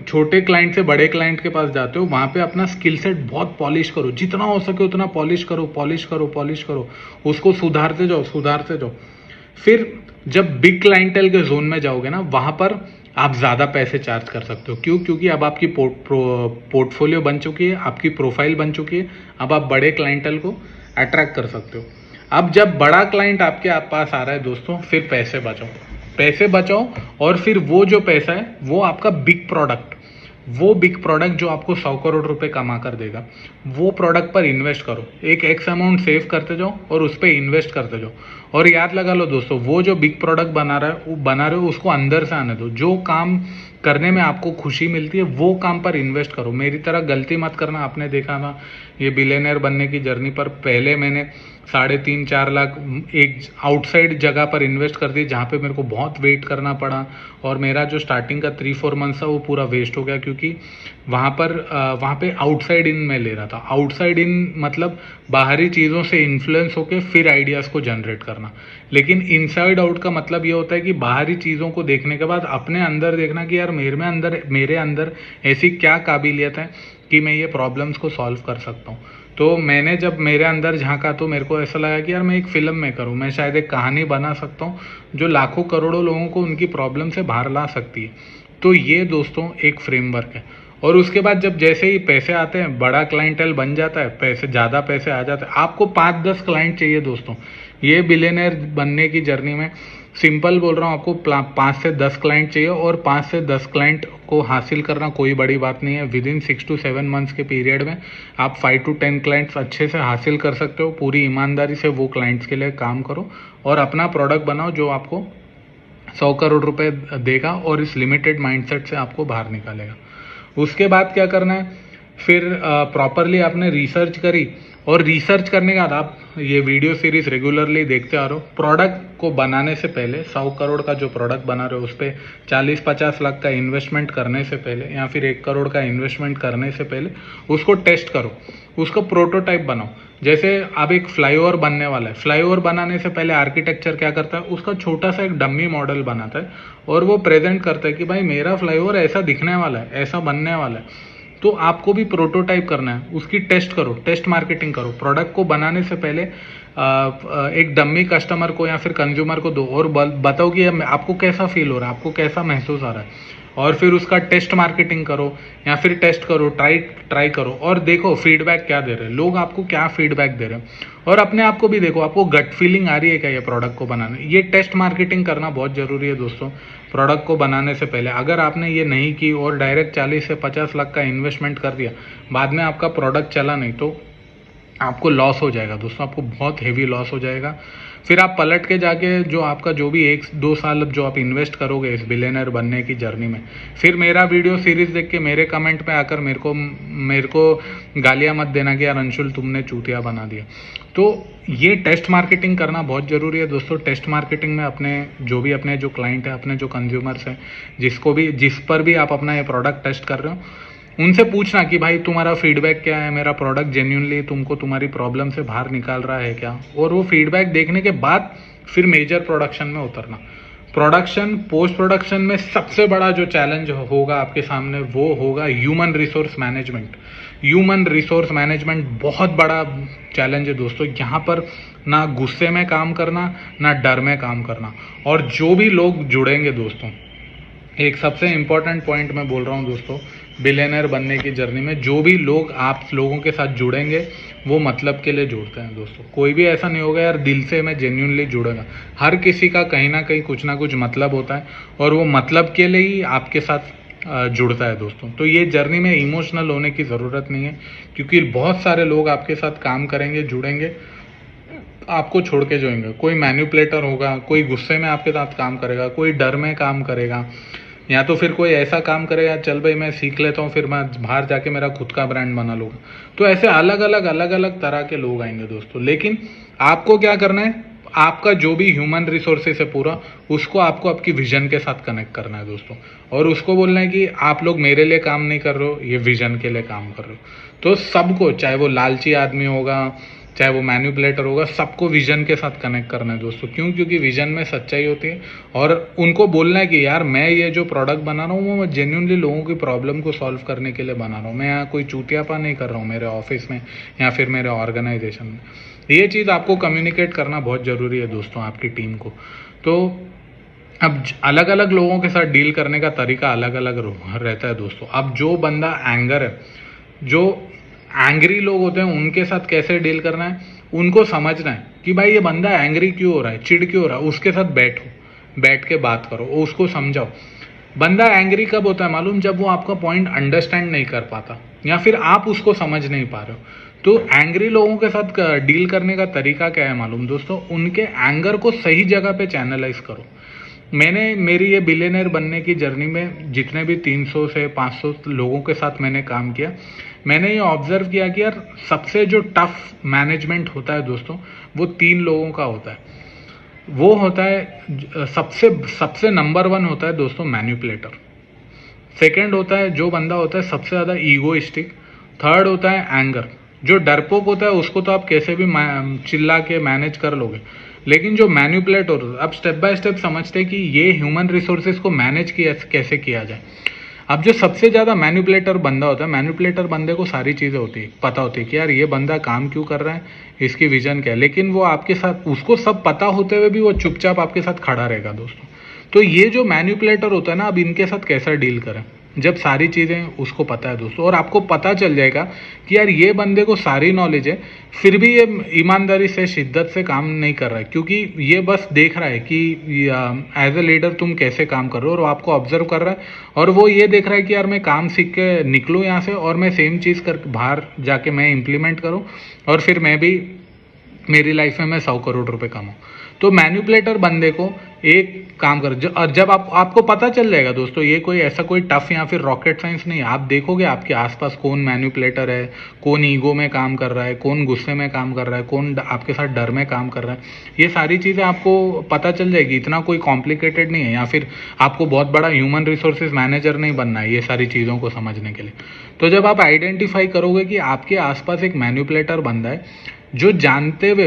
छोटे क्लाइंट से बड़े क्लाइंट के पास जाते हो वहाँ पे अपना स्किल सेट बहुत पॉलिश करो, जितना हो सके उतना पॉलिश करो, उसको सुधारते जाओ। फिर जब बिग क्लाइंटेल के जोन में जाओगे ना, वहाँ पर आप ज़्यादा पैसे चार्ज कर सकते हो। क्यों? क्योंकि अब आपकी पोर्टफोलियो बन चुकी है, आपकी प्रोफाइल बन चुकी है। अब आप बड़े क्लाइंटेल को अट्रैक्ट कर सकते हो। अब जब बड़ा क्लाइंट आपके पास आ रहा है दोस्तों, फिर पैसे बचाओ और फिर वो जो पैसा है वो आपका बिग प्रोडक्ट जो आपको 100 करोड़ रुपए कमा कर देगा, वो प्रोडक्ट पर इन्वेस्ट करो। एक एक्स अमाउंट सेव करते जाओ और उस पर इन्वेस्ट करते जाओ। और याद लगा लो दोस्तों, वो जो बिग प्रोडक्ट बना रहे हो उसको अंदर से आने दो। जो काम करने में आपको खुशी मिलती है वो काम पर इन्वेस्ट करो। मेरी तरह गलती मत करना। आपने देखा ना, ये बिलियनर बनने की जर्नी पर पहले मैंने 3.5-4 लाख एक आउटसाइड जगह पर इन्वेस्ट कर दिए, जहाँ पे मेरे को बहुत वेट करना पड़ा और मेरा जो स्टार्टिंग का 3-4 मंथ्स था वो पूरा वेस्ट हो गया। क्योंकि वहाँ पे आउटसाइड इन मैं ले रहा था। आउटसाइड इन मतलब बाहरी चीज़ों से इन्फ्लुएंस होकर फिर आइडियाज़ को जनरेट करना। लेकिन इनसाइड आउट का मतलब ये होता है कि बाहरी चीज़ों को देखने के बाद अपने अंदर देखना कि यार मेरे अंदर ऐसी क्या काबिलियत है कि मैं ये प्रॉब्लम्स को सॉल्व कर सकता हूँ। तो मैंने जब मेरे अंदर झांका तो मेरे को ऐसा लगा कि यार मैं एक फिल्म मेकर हूँ, मैं शायद एक कहानी बना सकता हूँ जो लाखों करोड़ों लोगों को उनकी प्रॉब्लम से बाहर ला सकती है। तो ये दोस्तों एक फ्रेमवर्क है। और उसके बाद जब जैसे ही पैसे आते हैं, बड़ा क्लाइंटेल बन जाता है, ज़्यादा पैसे आ जाते हैं, आपको 5-10 क्लाइंट चाहिए दोस्तों। ये बिलियनर बनने की जर्नी में सिंपल बोल रहा हूँ, आपको 5 से 10 क्लाइंट चाहिए और 5 से 10 क्लाइंट को हासिल करना कोई बड़ी बात नहीं है। विद इन 6 to 7 मंथ्स के पीरियड में आप 5 to 10 क्लाइंट्स अच्छे से हासिल कर सकते हो। पूरी ईमानदारी से वो क्लाइंट्स के लिए काम करो और अपना प्रोडक्ट बनाओ जो आपको 100 करोड़ रुपए देगा और इस लिमिटेड माइंडसेट से आपको बाहर निकालेगा। उसके बाद क्या करना है, फिर प्रॉपरली आपने रिसर्च करी और रिसर्च करने के बाद आप ये वीडियो सीरीज रेगुलरली देखते आ रहे हो। प्रोडक्ट को बनाने से पहले 100 करोड़ का जो प्रोडक्ट बना रहे हो उस पर 40-50 लाख का इन्वेस्टमेंट करने से पहले या फिर 1 करोड़ का इन्वेस्टमेंट करने से पहले उसको टेस्ट करो, उसको प्रोटोटाइप बनाओ। जैसे अब एक फ्लाईओवर बनने वाला है, फ्लाईओवर बनाने से पहले आर्किटेक्चर क्या करता है, उसका छोटा सा एक डमी मॉडल बनाता है और वो प्रेजेंट करता है कि भाई मेरा फ्लाईओवर ऐसा दिखने वाला है, ऐसा बनने वाला है। तो आपको भी प्रोटोटाइप करना है, उसकी टेस्ट करो, टेस्ट मार्केटिंग करो। प्रोडक्ट को बनाने से पहले एक डमी कस्टमर को या फिर कंज्यूमर को दो और बताओ कि आपको कैसा फील हो रहा है, आपको कैसा महसूस आ रहा है। और फिर उसका टेस्ट मार्केटिंग करो या फिर टेस्ट करो, ट्राई करो और देखो फीडबैक क्या दे रहे हैं लोग, आपको क्या फीडबैक दे रहे हैं। और अपने आप को भी देखो, आपको गट फीलिंग आ रही है क्या ये प्रोडक्ट को बनाने। ये टेस्ट मार्केटिंग करना बहुत ज़रूरी है दोस्तों प्रोडक्ट को बनाने से पहले। अगर आपने ये नहीं की और डायरेक्ट 40 से 50 लाख का इन्वेस्टमेंट कर दिया, बाद में आपका प्रोडक्ट चला नहीं तो आपको लॉस हो जाएगा दोस्तों, आपको बहुत हेवी लॉस हो जाएगा। फिर आप पलट के जाके जो आपका जो भी 1-2 साल जो आप इन्वेस्ट करोगे इस बिलियनर बनने की जर्नी में, फिर मेरा वीडियो सीरीज देख के मेरे कमेंट पे आकर मेरे को गालियां मत देना कि यार अंशुल तुमने चूतिया बना दिया। तो ये टेस्ट मार्केटिंग करना बहुत ज़रूरी है दोस्तों। टेस्ट मार्केटिंग में अपने जो क्लाइंट है, अपने जो कंज्यूमर्स हैं, जिस पर भी आप अपना ये प्रोडक्ट टेस्ट कर रहे हो, उनसे पूछना कि भाई तुम्हारा फीडबैक क्या है, मेरा प्रोडक्ट जेन्युइनली तुमको तुम्हारी प्रॉब्लम से बाहर निकाल रहा है क्या। और वो फीडबैक देखने के बाद फिर मेजर प्रोडक्शन में उतरना। पोस्ट प्रोडक्शन में सबसे बड़ा जो चैलेंज होगा आपके सामने वो होगा human resource management. Human resource management बहुत बड़ा चैलेंज है दोस्तों। यहाँ पर ना गुस्से में काम करना, ना डर में काम करना। और जो भी लोग जुड़ेंगे दोस्तों, एक सबसे इम्पोर्टेंट पॉइंट मैं बोल रहा हूँ दोस्तों, बिलियनर बनने की जर्नी में जो भी लोग आप लोगों के साथ जुड़ेंगे वो मतलब के लिए जुड़ते हैं दोस्तों। कोई भी ऐसा नहीं होगा यार दिल से मैं जेन्युइनली जुड़ेगा। हर किसी का कहीं ना कुछ मतलब होता है और वो मतलब के लिए ही आपके साथ जुड़ता है दोस्तों। तो ये जर्नी में इमोशनल होने की ज़रूरत नहीं है, क्योंकि बहुत सारे लोग आपके साथ काम करेंगे, जुड़ेंगे आपको छोड़ के जाएंगे। कोई मैनिपुलेटर होगा, कोई गुस्से में आपके साथ काम करेगा, कोई डर में काम करेगा, या तो फिर कोई ऐसा काम करेगा, चल भाई मैं सीख लेता हूँ, फिर मैं बाहर जाके मेरा खुद का ब्रांड बना लूँगा। तो ऐसे अलग अलग तरह के लोग आएंगे दोस्तों। लेकिन आपको क्या करना है, आपका जो भी ह्यूमन रिसोर्सेस है पूरा, उसको आपको आपकी विजन के साथ कनेक्ट करना है दोस्तों, और उसको बोलना है कि आप लोग मेरे लिए काम नहीं कर रहे हो, ये विजन के लिए काम कर रहे हो। तो सबको, चाहे वो लालची आदमी होगा, चाहे वो मैनिपुलेटर होगा, सबको विजन के साथ कनेक्ट करना है दोस्तों। क्यों? क्योंकि विजन में सच्चाई होती है, और उनको बोलना है कि यार मैं ये जो प्रोडक्ट बना रहा हूँ वो जेन्युइनली लोगों की प्रॉब्लम को सॉल्व करने के लिए बना रहा हूँ। मैं यहाँ कोई चूतियापा नहीं कर रहा हूँ मेरे ऑफिस में या फिर मेरे ऑर्गेनाइजेशन में। ये चीज़ आपको कम्युनिकेट करना बहुत ज़रूरी है दोस्तों, आपकी टीम को। तो अब अलग अलग लोगों के साथ डील करने का तरीका अलग अलग रहता है दोस्तों। अब जो बंदा एंगर है, जो एंग्री लोग होते हैं, उनके साथ कैसे डील करना है, उनको समझना है कि भाई ये बंदा एंग्री क्यों हो रहा है, चिढ़ क्यों हो रहा है। उसके साथ बैठ के बात करो, उसको समझाओ। बंदा एंग्री कब होता है मालूम? जब वो आपका पॉइंट अंडरस्टैंड नहीं कर पाता, या फिर आप उसको समझ नहीं पा रहे हो। तो एंग्री लोगों के साथ डील करने का तरीका क्या है मालूम दोस्तों? उनके एंगर को सही जगह पे चैनलाइज करो। मैंने मेरी ये बिलियनर बनने की जर्नी में जितने भी 300 से 500 लोगों के साथ मैंने काम किया, मैंने ये ऑब्जर्व किया कि यार सबसे जो टफ मैनेजमेंट होता है दोस्तों, वो 3 लोगों का होता है। वो होता है सबसे सबसे नंबर 1 होता है दोस्तों मैनिपुलेटर। सेकंड होता है जो बंदा होता है सबसे ज़्यादा ईगोइस्टिक। थर्ड होता है एंगर। जो डरपोक होता है उसको तो आप कैसे भी चिल्ला के मैनेज कर लोगे, लेकिन जो मैनिपुलेटर, अब स्टेप बाय स्टेप समझते हैं कि ये ह्यूमन रिसोर्सेज को मैनेज कैसे किया जाए। अब जो सबसे ज़्यादा मैनिपुलेटर बंदा होता है, मैनिपुलेटर बंदे को सारी चीज़ें पता होती है कि यार ये बंदा काम क्यों कर रहा है, इसकी विजन क्या है, लेकिन वो आपके साथ, उसको सब पता होते हुए भी वो चुपचाप आपके साथ खड़ा रहेगा दोस्तों। तो ये जो मैनिपुलेटर होता है ना, अब इनके साथ कैसा डील करें, जब सारी चीज़ें उसको पता है दोस्तों, और आपको पता चल जाएगा कि यार ये बंदे को सारी नॉलेज है, फिर भी ये ईमानदारी से, शिद्दत से काम नहीं कर रहा है, क्योंकि ये बस देख रहा है कि एज ए लीडर तुम कैसे काम कर रहे हो, और आपको ऑब्जर्व कर रहा है, और वो ये देख रहा है कि यार मैं काम सीख के निकलूँ यहाँ से, और मैं सेम चीज़ कर बाहर जाके मैं इम्प्लीमेंट करूँ, और फिर मैं भी मेरी लाइफ में मैं 100 करोड़ रुपए कमाऊँ। तो मैनिपुलेटर बंदे को एक काम कर, जब आपको पता चल जाएगा दोस्तों, ये कोई ऐसा कोई टफ या फिर रॉकेट साइंस नहीं है। आप देखोगे आपके आसपास कौन मैनिपुलेटर है, कौन ईगो में काम कर रहा है, कौन गुस्से में काम कर रहा है, कौन आपके साथ डर में काम कर रहा है, ये सारी चीज़ें आपको पता चल जाएगी। इतना कोई कॉम्प्लिकेटेड नहीं है, या फिर आपको बहुत बड़ा ह्यूमन रिसोर्सेज मैनेजर नहीं बनना है ये सारी चीज़ों को समझने के लिए। तो जब आप आइडेंटिफाई करोगे कि आपके आसपास एक मैनिपुलेटर बंदा है, जो जानते हुए,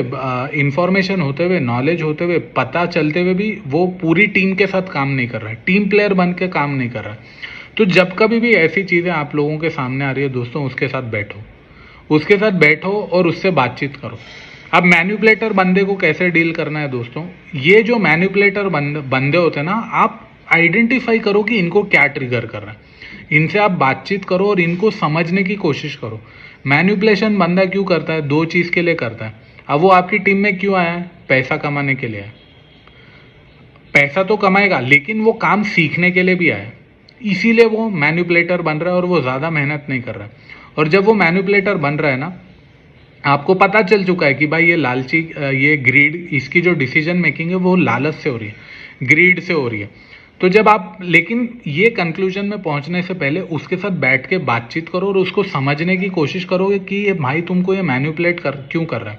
इंफॉर्मेशन होते हुए, नॉलेज होते हुए, पता चलते हुए भी वो पूरी टीम के साथ काम नहीं कर रहा है, टीम प्लेयर बन के काम नहीं कर रहा है, तो जब कभी भी ऐसी चीज़ें आप लोगों के सामने आ रही है दोस्तों, उसके साथ बैठो और उससे बातचीत करो। अब मैनिपुलेटर बंदे को कैसे डील करना है दोस्तों? ये जो मैनिपुलेटर बंदे होते हैं ना, आप आइडेंटिफाई करो कि इनको क्या ट्रिगर कर रहा है, इनसे आप बातचीत करो और इनको समझने की कोशिश करो। मैनिपुलेशन बंदा क्यों करता है? 2 चीज़ के लिए करता है। अब वो आपकी टीम में क्यों आया है? पैसा कमाने के लिए है। पैसा तो कमाएगा, लेकिन वो काम सीखने के लिए भी आया है, इसीलिए वो मैनिपुलेटर बन रहा है, और वो ज़्यादा मेहनत नहीं कर रहा है। और जब वो मैनिपुलेटर बन रहा है ना, आपको पता चल चुका है कि भाई ये लालची, ये ग्रीड, इसकी जो डिसीजन मेकिंग है वो लालच से हो रही है, ग्रीड से हो रही है। तो जब आप, लेकिन ये कंक्लूजन में पहुंचने से पहले उसके साथ बैठ के बातचीत करो और उसको समझने की कोशिश करोगे कि ये भाई तुमको ये मैनिपुलेट क्यों कर रहा है।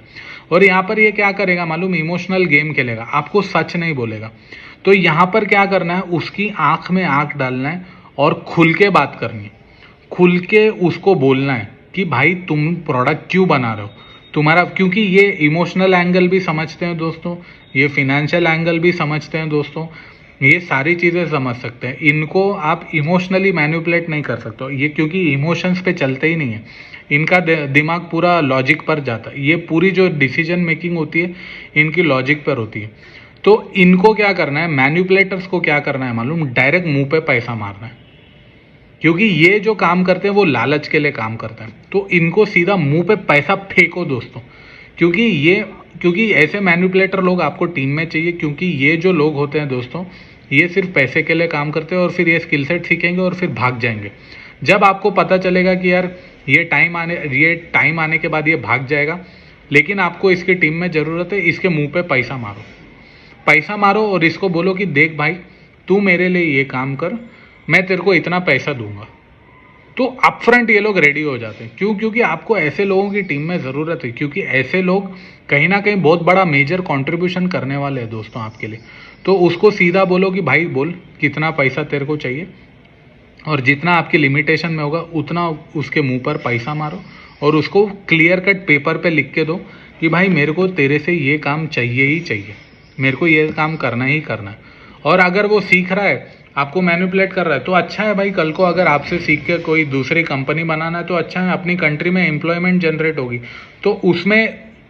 और यहाँ पर ये क्या करेगा मालूम? इमोशनल गेम खेलेगा, आपको सच नहीं बोलेगा। तो यहाँ पर क्या करना है, उसकी आंख में आंख डालना है और खुल के बात करनी है, खुल के उसको बोलना है कि भाई तुम प्रोडक्ट क्यों बना रहे हो, तुम्हारा, क्योंकि ये इमोशनल एंगल भी समझते हैं दोस्तों, ये फिनेंशियल एंगल भी समझते हैं दोस्तों, ये सारी चीज़ें समझ सकते हैं। इनको आप इमोशनली मैनिपुलेट नहीं कर सकते ये, क्योंकि इमोशंस पे चलते ही नहीं है, इनका दिमाग पूरा लॉजिक पर जाता है। ये पूरी जो डिसीजन मेकिंग होती है इनकी लॉजिक पर होती है। तो इनको क्या करना है, मैनिपुलेटर्स को क्या करना है मालूम? डायरेक्ट मुंह पे पैसा मारना है, क्योंकि ये जो काम करते हैं वो लालच के लिए काम करते हैं। तो इनको सीधा मुंह पे पैसा फेंको दोस्तों, क्योंकि ऐसे मैनिपुलेटर लोग आपको टीम में चाहिए, क्योंकि ये जो लोग होते हैं दोस्तों, ये सिर्फ पैसे के लिए काम करते हैं, और फिर ये स्किल सेट सीखेंगे और फिर भाग जाएंगे। जब आपको पता चलेगा कि यार ये टाइम आने के बाद ये भाग जाएगा, लेकिन आपको इसकी टीम में ज़रूरत है, इसके मुंह पे पैसा मारो और इसको बोलो कि देख भाई, तू मेरे लिए ये काम कर, मैं तेरे को इतना पैसा दूंगा। तो अपफ्रंट ये लोग रेडी हो जाते हैं। क्यों? क्योंकि आपको ऐसे लोगों की टीम में ज़रूरत है, क्योंकि ऐसे लोग कहीं ना कहीं बहुत बड़ा मेजर कंट्रीब्यूशन करने वाले हैं दोस्तों आपके लिए। तो उसको सीधा बोलो कि भाई बोल कितना पैसा तेरे को चाहिए, और जितना आपकी लिमिटेशन में होगा उतना उसके मुंह पर पैसा मारो, और उसको क्लियर कट पेपर पे लिख के दो कि भाई मेरे को तेरे से ये काम चाहिए ही चाहिए, मेरे को ये काम करना ही करना है। और अगर वो सीख रहा है, आपको मैनिपुलेट कर रहा है, तो अच्छा है भाई। कल को अगर आपसे सीख के कोई दूसरी कंपनी बनाना है तो अच्छा है, अपनी कंट्री में एम्प्लॉयमेंट जनरेट होगी, तो उसमें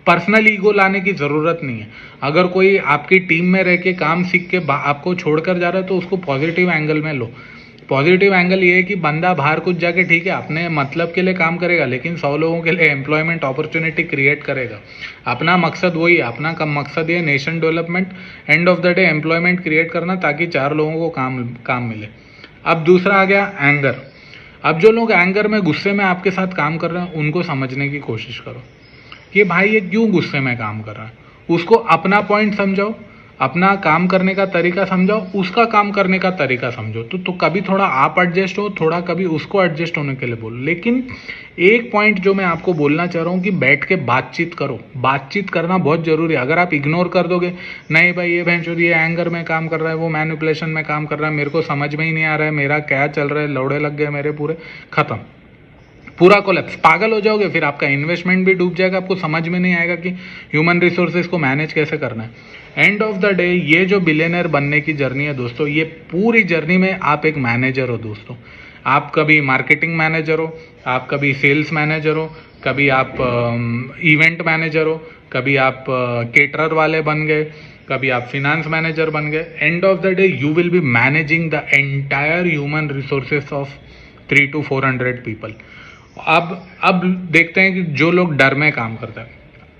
पर्सनल ईगो लाने की ज़रूरत नहीं है। अगर कोई आपकी टीम में रह के काम सीख के आपको छोड़कर जा रहा है तो उसको पॉजिटिव एंगल में लो। पॉजिटिव एंगल ये है कि बंदा बाहर कुछ जाके ठीक है अपने मतलब के लिए काम करेगा, लेकिन 100 लोगों के लिए एम्प्लॉयमेंट अपॉर्चुनिटी क्रिएट करेगा। अपना मकसद वही है, अपना मकसद ये nation development, end of the day employment create करना, ताकि 4 लोगों को काम मिले। अब दूसरा आ गया एंगर। अब जो लोग एंगर में, गुस्से में आपके साथ काम कर रहे हैं, उनको समझने की कोशिश करो कि भाई ये क्यों गुस्से में काम कर रहा है। उसको अपना पॉइंट समझाओ, अपना काम करने का तरीका समझाओ, उसका काम करने का तरीका समझो। तो कभी थोड़ा आप एडजस्ट हो, थोड़ा कभी उसको एडजस्ट होने के लिए बोलो। लेकिन एक पॉइंट जो मैं आपको बोलना चाह रहा हूँ कि बैठ के बातचीत करो। बातचीत करना बहुत ज़रूरी है। अगर आप इग्नोर कर दोगे, नहीं भाई ये भैंचोद ये एंगर में काम कर रहा है, वो मैनिपुलेशन में काम कर रहा है, मेरे को समझ में ही नहीं आ रहा है मेरा क्या चल रहा है, लौड़े लग गए मेरे पूरे, खत्म, पूरा कोलैप्स, पागल हो जाओगे। फिर आपका इन्वेस्टमेंट भी डूब जाएगा, आपको समझ में नहीं आएगा कि ह्यूमन रिसोर्सेज को मैनेज कैसे करना है। एंड ऑफ द डे ये जो बिलियनर बनने की जर्नी है दोस्तों, ये पूरी जर्नी में आप एक मैनेजर हो दोस्तों। आप कभी मार्केटिंग मैनेजर हो, आप कभी सेल्स मैनेजर हो, कभी आप इवेंट मैनेजर हो, कभी आप केटरर वाले बन गए, कभी आप फिनेंस मैनेजर बन गए। End of the day you will be managing the entire human resources of 300 to 400 people. अब देखते हैं कि जो लोग डर में काम करते हैं,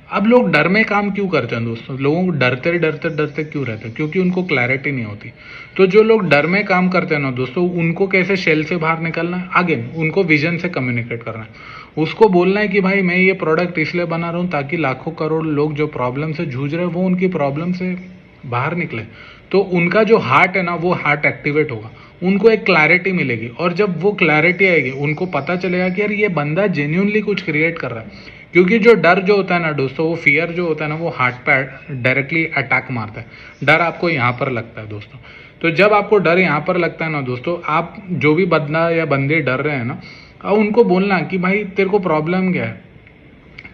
अब लोग डर में काम क्यों करते हैं दोस्तों? लोगों को डरते क्यों रहते हैं? क्योंकि उनको क्लैरिटी नहीं होती। तो जो लोग डर में काम करते हैं ना दोस्तों, उनको कैसे शेल से बाहर निकलना है, आगे उनको विजन से कम्युनिकेट करना है। उसको बोलना है कि भाई मैं ये प्रोडक्ट इसलिए बना रहा हूँ ताकि लाखों करोड़ लोग जो प्रॉब्लम से जूझ रहे हैं वो उनकी प्रॉब्लम से बाहर निकले। तो उनका जो हार्ट है ना, वो हार्ट एक्टिवेट होगा, उनको एक क्लैरिटी मिलेगी। और जब वो क्लैरिटी आएगी, उनको पता चलेगा कि यार ये बंदा जेन्युइनली कुछ क्रिएट कर रहा है। क्योंकि जो डर जो होता है ना दोस्तों, वो फियर जो होता है ना, वो हार्ट पे डायरेक्टली अटैक मारता है। डर आपको यहाँ पर लगता है दोस्तों। तो जब आपको डर यहाँ पर लगता है ना दोस्तों, आप जो भी बंदा या बंदे डर रहे हैं ना, अब उनको बोलना कि भाई तेरे को प्रॉब्लम क्या है,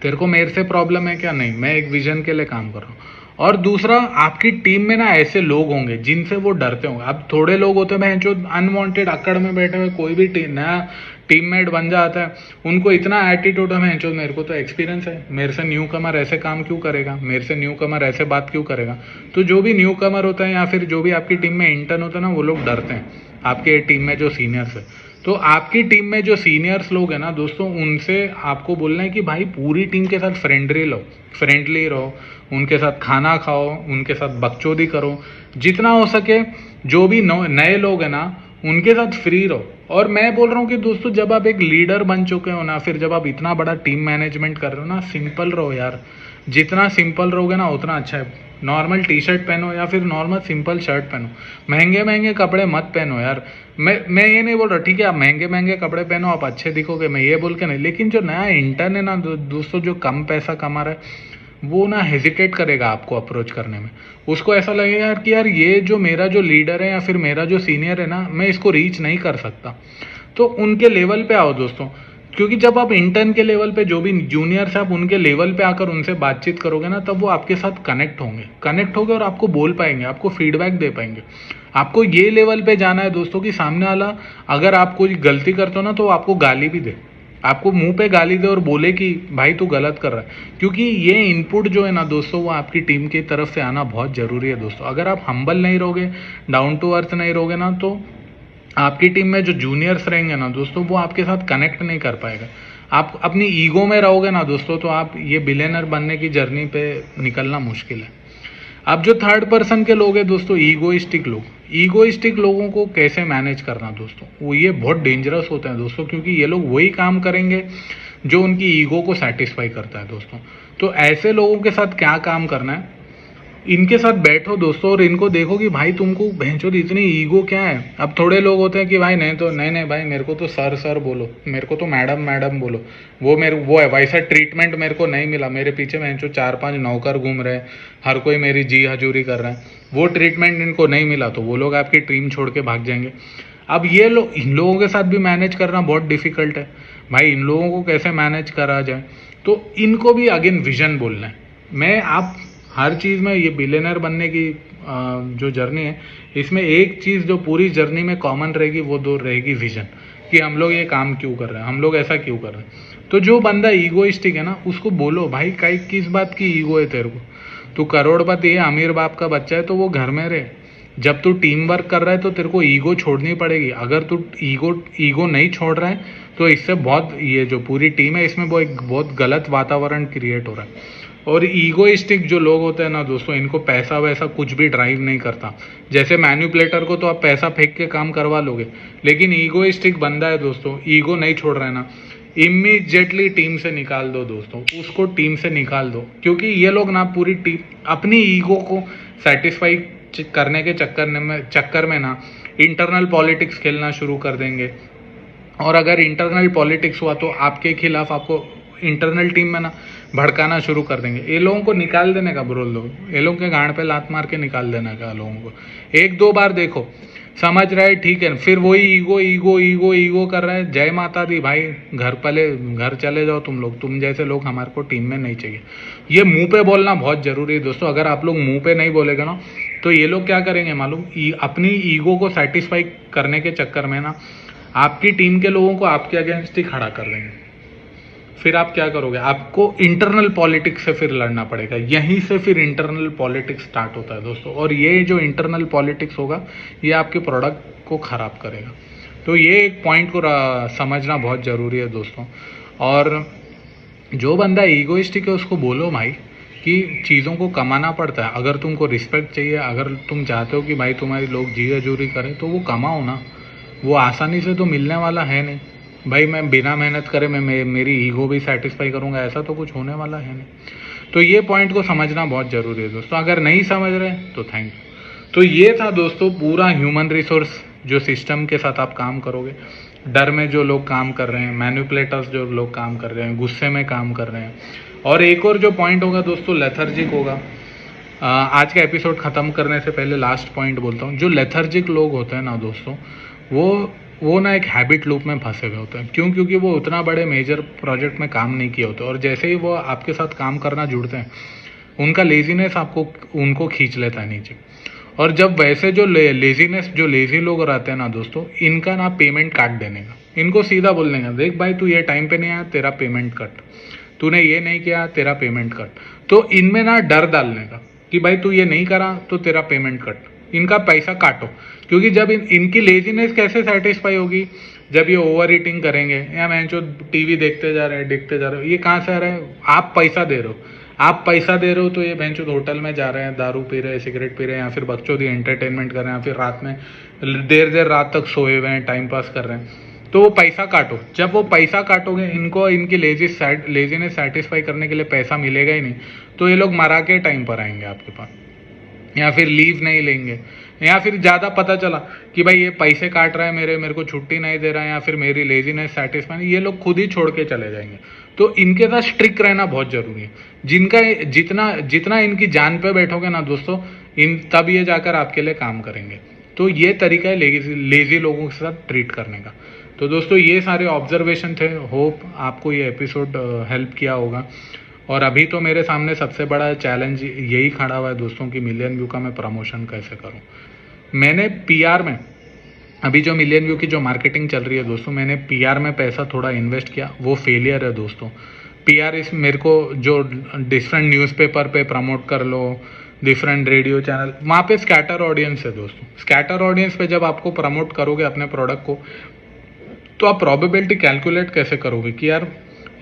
तेरे को मेरे से प्रॉब्लम है क्या? नहीं, मैं एक विजन के लिए काम कर रहा हूँ। और दूसरा, आपकी टीम में ना ऐसे लोग होंगे जिनसे वो डरते होंगे। अब थोड़े लोग होते हैं जो अनवांटेड अकड़ में बैठे हुए, कोई भी नया टीममेट बन जाता है, उनको इतना एटीट्यूड है, जो मेरे को तो एक्सपीरियंस है, मेरे से न्यू कमर ऐसे काम क्यों करेगा, मेरे से न्यू कमर ऐसे बात क्यों करेगा। तो जो भी न्यू कमर होता है या फिर जो भी आपकी टीम में इंटर्न होता है ना, वो लोग डरते हैं आपके टीम में जो सीनियर्स है। तो आपकी टीम में जो सीनियर्स लोग हैं ना दोस्तों, उनसे आपको बोलना है कि भाई पूरी टीम के साथ फ्रेंडली रहो, उनके साथ खाना खाओ, उनके साथ बकचोदी करो, जितना हो सके। जो भी नए लोग हैं ना, उनके साथ फ्री रहो। और मैं बोल रहा हूँ कि दोस्तों, जब आप एक लीडर बन चुके हो ना, फिर जब आप इतना बड़ा टीम मैनेजमेंट कर रहे हो ना, सिंपल रहो यार। जितना सिंपल रहोगे ना उतना अच्छा है। नॉर्मल टी शर्ट पहनो या फिर नॉर्मल सिंपल शर्ट पहनो, महंगे कपड़े मत पहनो यार। मैं ये नहीं बोल रहा, ठीक है आप महंगे कपड़े पहनो, आप अच्छे दिखोगे, मैं ये बोल के नहीं। लेकिन जो नया इंटर्न है ना दोस्तों, जो कम पैसा कमा रहा है, वो ना हेजिटेट करेगा आपको अप्रोच करने में। उसको ऐसा लगेगा यार कि यार ये जो मेरा जो लीडर है या फिर मेरा जो सीनियर है ना, मैं इसको रीच नहीं कर सकता। तो उनके लेवल पे आओ दोस्तों, क्योंकि जब आप इंटर्न के लेवल पे, जो भी जूनियर्स है, आप उनके लेवल पे आकर उनसे बातचीत करोगे ना, तब वो आपके साथ कनेक्ट होंगे और आपको बोल पाएंगे, आपको फीडबैक दे पाएंगे। आपको ये लेवल पे जाना है दोस्तों कि सामने वाला अगर आप कोई गलती करते हो ना, तो आपको गाली भी दे, आपको मुंह पे गाली दे और बोले कि भाई तू गलत कर रहा है। क्योंकि ये इनपुट जो है ना दोस्तों, वो आपकी टीम की तरफ से आना बहुत ज़रूरी है दोस्तों। अगर आप हम्बल नहीं रहोगे, डाउन टू अर्थ नहीं रहोगे ना, तो आपकी टीम में जो जूनियर्स रहेंगे ना दोस्तों, वो आपके साथ कनेक्ट नहीं कर पाएगा। आप अपनी ईगो में रहोगे ना दोस्तों, तो आप ये बिलियनर बनने की जर्नी पे निकलना मुश्किल है। अब जो थर्ड पर्सन के लोग हैं दोस्तों, ईगोइस्टिक लोगों को कैसे मैनेज करना दोस्तों, वो ये बहुत डेंजरस होते हैं दोस्तों। क्योंकि ये लोग वही काम करेंगे जो उनकी ईगो को सेटिस्फाई करता है दोस्तों। तो ऐसे लोगों के साथ क्या काम करना है, इनके साथ बैठो दोस्तों और इनको देखो कि भाई तुमको भैंचोद इतनी ईगो क्या है। अब थोड़े लोग होते हैं कि भाई नहीं तो नहीं भाई मेरे को तो सर सर बोलो, मेरे को तो मैडम मैडम बोलो, वो है वैसा ट्रीटमेंट मेरे को नहीं मिला, मेरे पीछे भैंचोद 4-5 नौकर घूम रहे हैं, हर कोई मेरी जी हजूरी कर रहा है, वो ट्रीटमेंट इनको नहीं मिला, तो वो लोग आपकी टीम छोड़ के भाग जाएंगे। अब ये लोग, इन लोगों के साथ भी मैनेज करना बहुत डिफिकल्ट है भाई, इन लोगों को कैसे मैनेज करा जाए। तो इनको भी अगेन विजन बोलना है। मैं आप हर चीज़ में, ये बिलियनर बनने की जो जर्नी है, इसमें एक चीज़ जो पूरी जर्नी में कॉमन रहेगी वो दो रहेगी विजन, कि हम लोग ये काम क्यों कर रहे हैं, हम लोग ऐसा क्यों कर रहे हैं। तो जो बंदा ईगोइस्टिक है ना, उसको बोलो भाई कई किस बात की ईगो है तेरे को, तू करोड़पति है, अमीर बाप का बच्चा है, तो वो घर में रहे। जब तू टीम वर्क कर रहा है तो तेरे को ईगो छोड़नी पड़ेगी। अगर तू ईगो नहीं छोड़ रहा है तो इससे बहुत, ये जो पूरी टीम है इसमें वो एक बहुत गलत वातावरण क्रिएट हो रहा है। और ईगोइस्टिक जो लोग होते हैं ना दोस्तों, इनको पैसा वैसा कुछ भी ड्राइव नहीं करता। जैसे मैन्युपुलेटर को तो आप पैसा फेंक के काम करवा लोगे, लेकिन ईगोइस्टिक बंदा है दोस्तों, ईगो नहीं छोड़ रहा है ना, इमीडिएटली टीम से निकाल दो दोस्तों, उसको टीम से निकाल दो। क्योंकि ये लोग ना पूरी टीम अपनी ईगो को सेटिस्फाई करने के चक्कर में ना इंटरनल पॉलिटिक्स खेलना शुरू कर देंगे। और अगर इंटरनल पॉलिटिक्स हुआ तो आपके खिलाफ आपको इंटरनल टीम में ना भड़काना शुरू कर देंगे। ये लोगों को निकाल देने का बोल दो, ये लोगों के गांड पे लात मार के निकाल देने का लोगों को। 1-2 बार देखो, समझ रहा है ठीक है, फिर वही ईगो ईगो ईगो ईगो कर रहा है। जय माता दी भाई, घर चले जाओ तुम लोग, तुम जैसे लोग हमारे को टीम में नहीं चाहिए। ये मुंह पे बोलना बहुत जरूरी है दोस्तों। अगर आप लोग मुंह पे नहीं बोलेगा ना, तो ये लोग क्या करेंगे मालूम, अपनी ईगो को सेटिस्फाई करने के चक्कर में ना आपकी टीम के लोगों को आपके अगेंस्ट ही खड़ा कर देंगे। फिर आप क्या करोगे, आपको इंटरनल पॉलिटिक्स से फिर लड़ना पड़ेगा। यहीं से फिर इंटरनल पॉलिटिक्स स्टार्ट होता है दोस्तों। और ये जो इंटरनल पॉलिटिक्स होगा, ये आपके प्रोडक्ट को ख़राब करेगा। तो ये एक पॉइंट को समझना बहुत ज़रूरी है दोस्तों। और जो बंदा ईगोइस्टिक है उसको बोलो भाई कि चीज़ों को कमाना पड़ता है। अगर तुमको रिस्पेक्ट चाहिए, अगर तुम चाहते हो कि भाई तुम्हारी लोग जी हजूरी करें, तो वो कमाओ ना। वो आसानी से तो मिलने वाला है नहीं भाई। मैं बिना मेहनत करे मेरी ईगो भी सेटिस्फाई करूंगा, ऐसा तो कुछ होने वाला है नहीं। तो ये पॉइंट को समझना बहुत ज़रूरी है दोस्तों। अगर नहीं समझ रहे तो थैंक यू। तो ये था दोस्तों पूरा ह्यूमन रिसोर्स जो सिस्टम के साथ आप काम करोगे। डर में जो लोग काम कर रहे हैं, मैन्युपुलेटर्स जो लोग काम कर रहे हैं, गुस्से में काम कर रहे हैं। और एक और जो पॉइंट होगा दोस्तों, लेथर्जिक होगा। आज का एपिसोड ख़त्म करने से पहले लास्ट पॉइंट बोलता हूँ। जो लेथर्जिक लोग होते हैं ना दोस्तों, वो ना एक हैबिट लूप में फंसे हुए होते हैं। क्यों? क्योंकि वो उतना बड़े मेजर प्रोजेक्ट में काम नहीं किए होते, और जैसे ही वो आपके साथ काम करना जुड़ते हैं, उनका लेजीनेस उनको खींच लेता है नीचे। और जब वैसे जो लेजी लोग रहते हैं ना दोस्तों, इनका ना पेमेंट काट देने का, इनको सीधा बोल देंगे देख भाई तू ये टाइम पे नहीं आया, तेरा पेमेंट कट, तूने ये नहीं किया, तेरा पेमेंट कट। तो इनमें ना डर डालने का कि भाई तू ये नहीं करा तो तेरा पेमेंट कट, इनका पैसा काटो। क्योंकि जब इनकी लेजीनेस कैसे सेटिस्फाई होगी, जब ये ओवर ईटिंग करेंगे, या मैं जो टीवी देखते जा रहे हैं, ये कहाँ से आ रहा है? आप पैसा दे रहे हो, तो ये बेंचो होटल में जा रहे हैं, दारू पी रहे हैं, सिगरेट पी रहे हैं, या फिर बच्चों की एंटरटेनमेंट कर रहे हैं, या फिर रात में देर रात तक सोए हुए हैं, टाइम पास कर रहे हैं। तो वो पैसा काटो। जब वो पैसा काटोगे, इनको इनकी लेजीनेस सेटिस्फाई करने के लिए पैसा मिलेगा ही नहीं, तो ये लोग मरा के टाइम पर आएंगे आपके पास, या फिर लीव नहीं लेंगे, या फिर ज़्यादा पता चला कि भाई ये पैसे काट रहा है मेरे को छुट्टी नहीं दे रहा है, या फिर मेरी लेजीनेस सेटिस्फाई, ये लोग खुद ही छोड़ के चले जाएंगे। तो इनके साथ स्ट्रिक्ट रहना बहुत ज़रूरी है। जिनका जितना इनकी जान पे बैठोगे ना दोस्तों, तब ये जाकर आपके लिए काम करेंगे। तो ये तरीका है लेजी लोगों के साथ ट्रीट करने का। तो दोस्तों ये सारे ऑब्जर्वेशन थे। होप आपको ये एपिसोड हेल्प किया होगा। और अभी तो मेरे सामने सबसे बड़ा चैलेंज यही खड़ा हुआ है दोस्तों कि मिलियन व्यू का मैं प्रमोशन कैसे करूं। मैंने पीआर में, अभी जो मिलियन व्यू की जो मार्केटिंग चल रही है दोस्तों, मैंने पीआर में पैसा थोड़ा इन्वेस्ट किया, वो फेलियर है दोस्तों। पीआर इस मेरे को जो डिफरेंट न्यूज़पेपर पे प्रमोट कर लो, डिफरेंट रेडियो चैनल, वहाँ पे स्कैटर ऑडियंस है दोस्तों। स्कैटर ऑडियंस पे जब आपको प्रमोट करोगे अपने प्रोडक्ट को, तो आप प्रोबेबिलिटी कैलकुलेट कैसे करोगे कि यार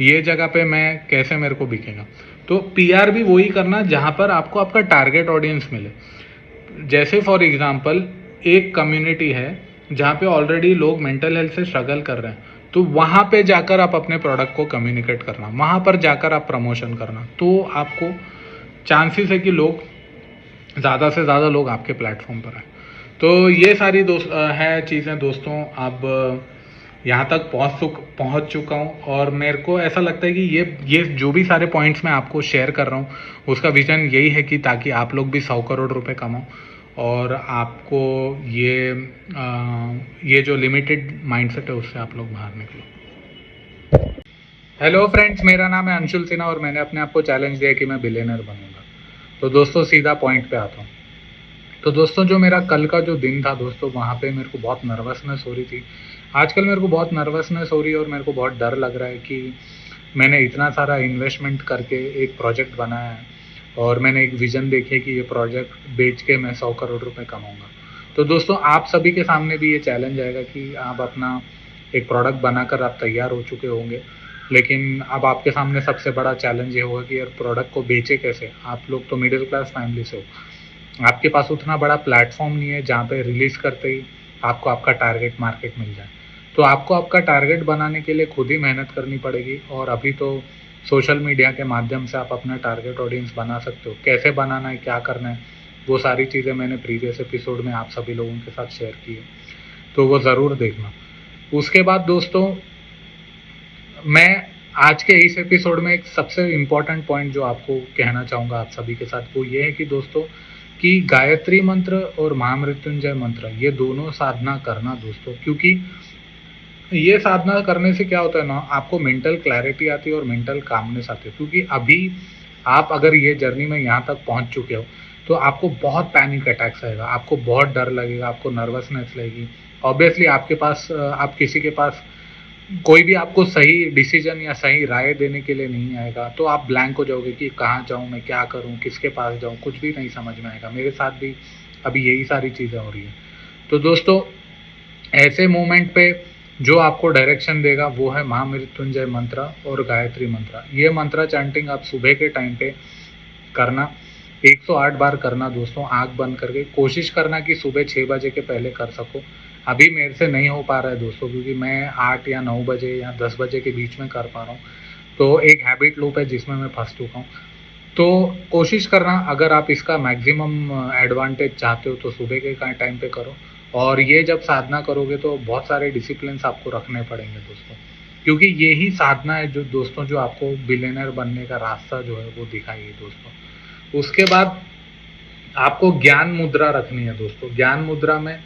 ये जगह पे मैं कैसे, मेरे को बिकेगा। तो पीआर भी वही करना जहाँ पर आपको आपका टारगेट ऑडियंस मिले। जैसे फॉर एग्जांपल एक कम्युनिटी है जहाँ पे ऑलरेडी लोग मेंटल हेल्थ से स्ट्रगल कर रहे हैं, तो वहाँ पे जाकर आप अपने प्रोडक्ट को कम्युनिकेट करना, वहाँ पर जाकर आप प्रमोशन करना, तो आपको चांसेस है कि लोग ज़्यादा से ज़्यादा लोग आपके प्लेटफॉर्म पर आए। तो ये सारी है चीज़ें दोस्तों। अब यहाँ तक पहुँच चुका हूँ और मेरे को ऐसा लगता है कि ये जो भी सारे पॉइंट्स मैं आपको शेयर कर रहा हूँ, उसका विजन यही है कि ताकि आप लोग भी 100 करोड़ रुपए कमाओ और आपको ये जो लिमिटेड माइंडसेट है उससे आप लोग बाहर निकलो। हेलो फ्रेंड्स, मेरा नाम है अंशुल सिन्हा और मैंने अपने आप को चैलेंज दिया कि मैं बिलियनर बनूंगा। तो दोस्तों सीधा पॉइंट पे आता हूँ। तो दोस्तों जो मेरा कल का जो दिन था दोस्तों, वहाँ पे मेरे को बहुत नर्वसनेस हो रही थी। आजकल मेरे को बहुत नर्वसनेस हो रही है और मेरे को बहुत डर लग रहा है कि मैंने इतना सारा इन्वेस्टमेंट करके एक प्रोजेक्ट बनाया है और मैंने एक विज़न देखी है कि ये प्रोजेक्ट बेच के मैं 100 करोड़ रुपए कमाऊंगा। तो दोस्तों आप सभी के सामने भी ये चैलेंज आएगा कि आप अपना एक प्रोडक्ट बनाकर आप तैयार हो चुके होंगे, लेकिन अब आपके सामने सबसे बड़ा चैलेंज ये होगा कि यार प्रोडक्ट को बेचे कैसे। आप लोग तो मिडिल क्लास फैमिली से हो, आपके पास उतना बड़ा प्लेटफॉर्म नहीं है जहाँ पे रिलीज करते ही आपको आपका टारगेट मार्केट मिल जाए। तो आपको आपका टारगेट बनाने के लिए खुद ही मेहनत करनी पड़ेगी और अभी तो सोशल मीडिया के माध्यम से आप अपना टारगेट ऑडियंस बना सकते हो। कैसे बनाना है, क्या करना है, वो सारी चीज़ें मैंने प्रीवियस एपिसोड में आप सभी लोगों के साथ शेयर की है, तो वो ज़रूर देखना। उसके बाद दोस्तों मैं आज के इस एपिसोड में एक सबसे इम्पॉर्टेंट पॉइंट जो आपको कहना चाहूँगा आप सभी के साथ, वो ये है कि दोस्तों कि गायत्री मंत्र और महामृत्युंजय मंत्र ये दोनों साधना करना दोस्तों, क्योंकि ये साधना करने से क्या होता है ना, आपको मेंटल क्लैरिटी आती है और मेंटल कामनेस आती है। क्योंकि अभी आप अगर ये जर्नी में यहाँ तक पहुँच चुके हो तो आपको बहुत पैनिक अटैक्स आएगा, आपको बहुत डर लगेगा, आपको नर्वसनेस लगेगी। ऑब्वियसली आपके पास आप किसी के पास कोई भी आपको सही डिसीजन या सही राय देने के लिए नहीं आएगा, तो आप ब्लैंक हो जाओगे कि कहाँ जाऊँ मैं, क्या करूँ, किसके पास जाऊँ, कुछ भी नहीं समझ में आएगा। मेरे साथ भी अभी यही सारी चीज़ें हो रही है। तो दोस्तों ऐसे मोमेंट पे जो आपको डायरेक्शन देगा वो है महामृत्युंजय मंत्र और गायत्री मंत्र। ये मंत्र चैंटिंग आप सुबह के टाइम पे करना, 108 बार करना दोस्तों, आंख बंद करके। कोशिश करना कि सुबह 6 बजे के पहले कर सको। अभी मेरे से नहीं हो पा रहा है दोस्तों, क्योंकि मैं 8 या 9 बजे या 10 बजे के बीच में कर पा रहा हूँ, तो एक हैबिट लूप है जिसमें मैं फंस चुका हूँ। तो कोशिश करना, अगर आप इसका मैक्सिमम एडवांटेज चाहते हो तो सुबह के टाइम पे करो। और ये जब साधना करोगे तो बहुत सारे डिसिप्लिन आपको रखने पड़ेंगे दोस्तों, क्योंकि ये ही साधना है जो दोस्तों जो आपको बिलियनर बनने का रास्ता जो है वो दिखाएगी दोस्तों। उसके बाद आपको ज्ञान मुद्रा रखनी है दोस्तों। ज्ञान मुद्रा में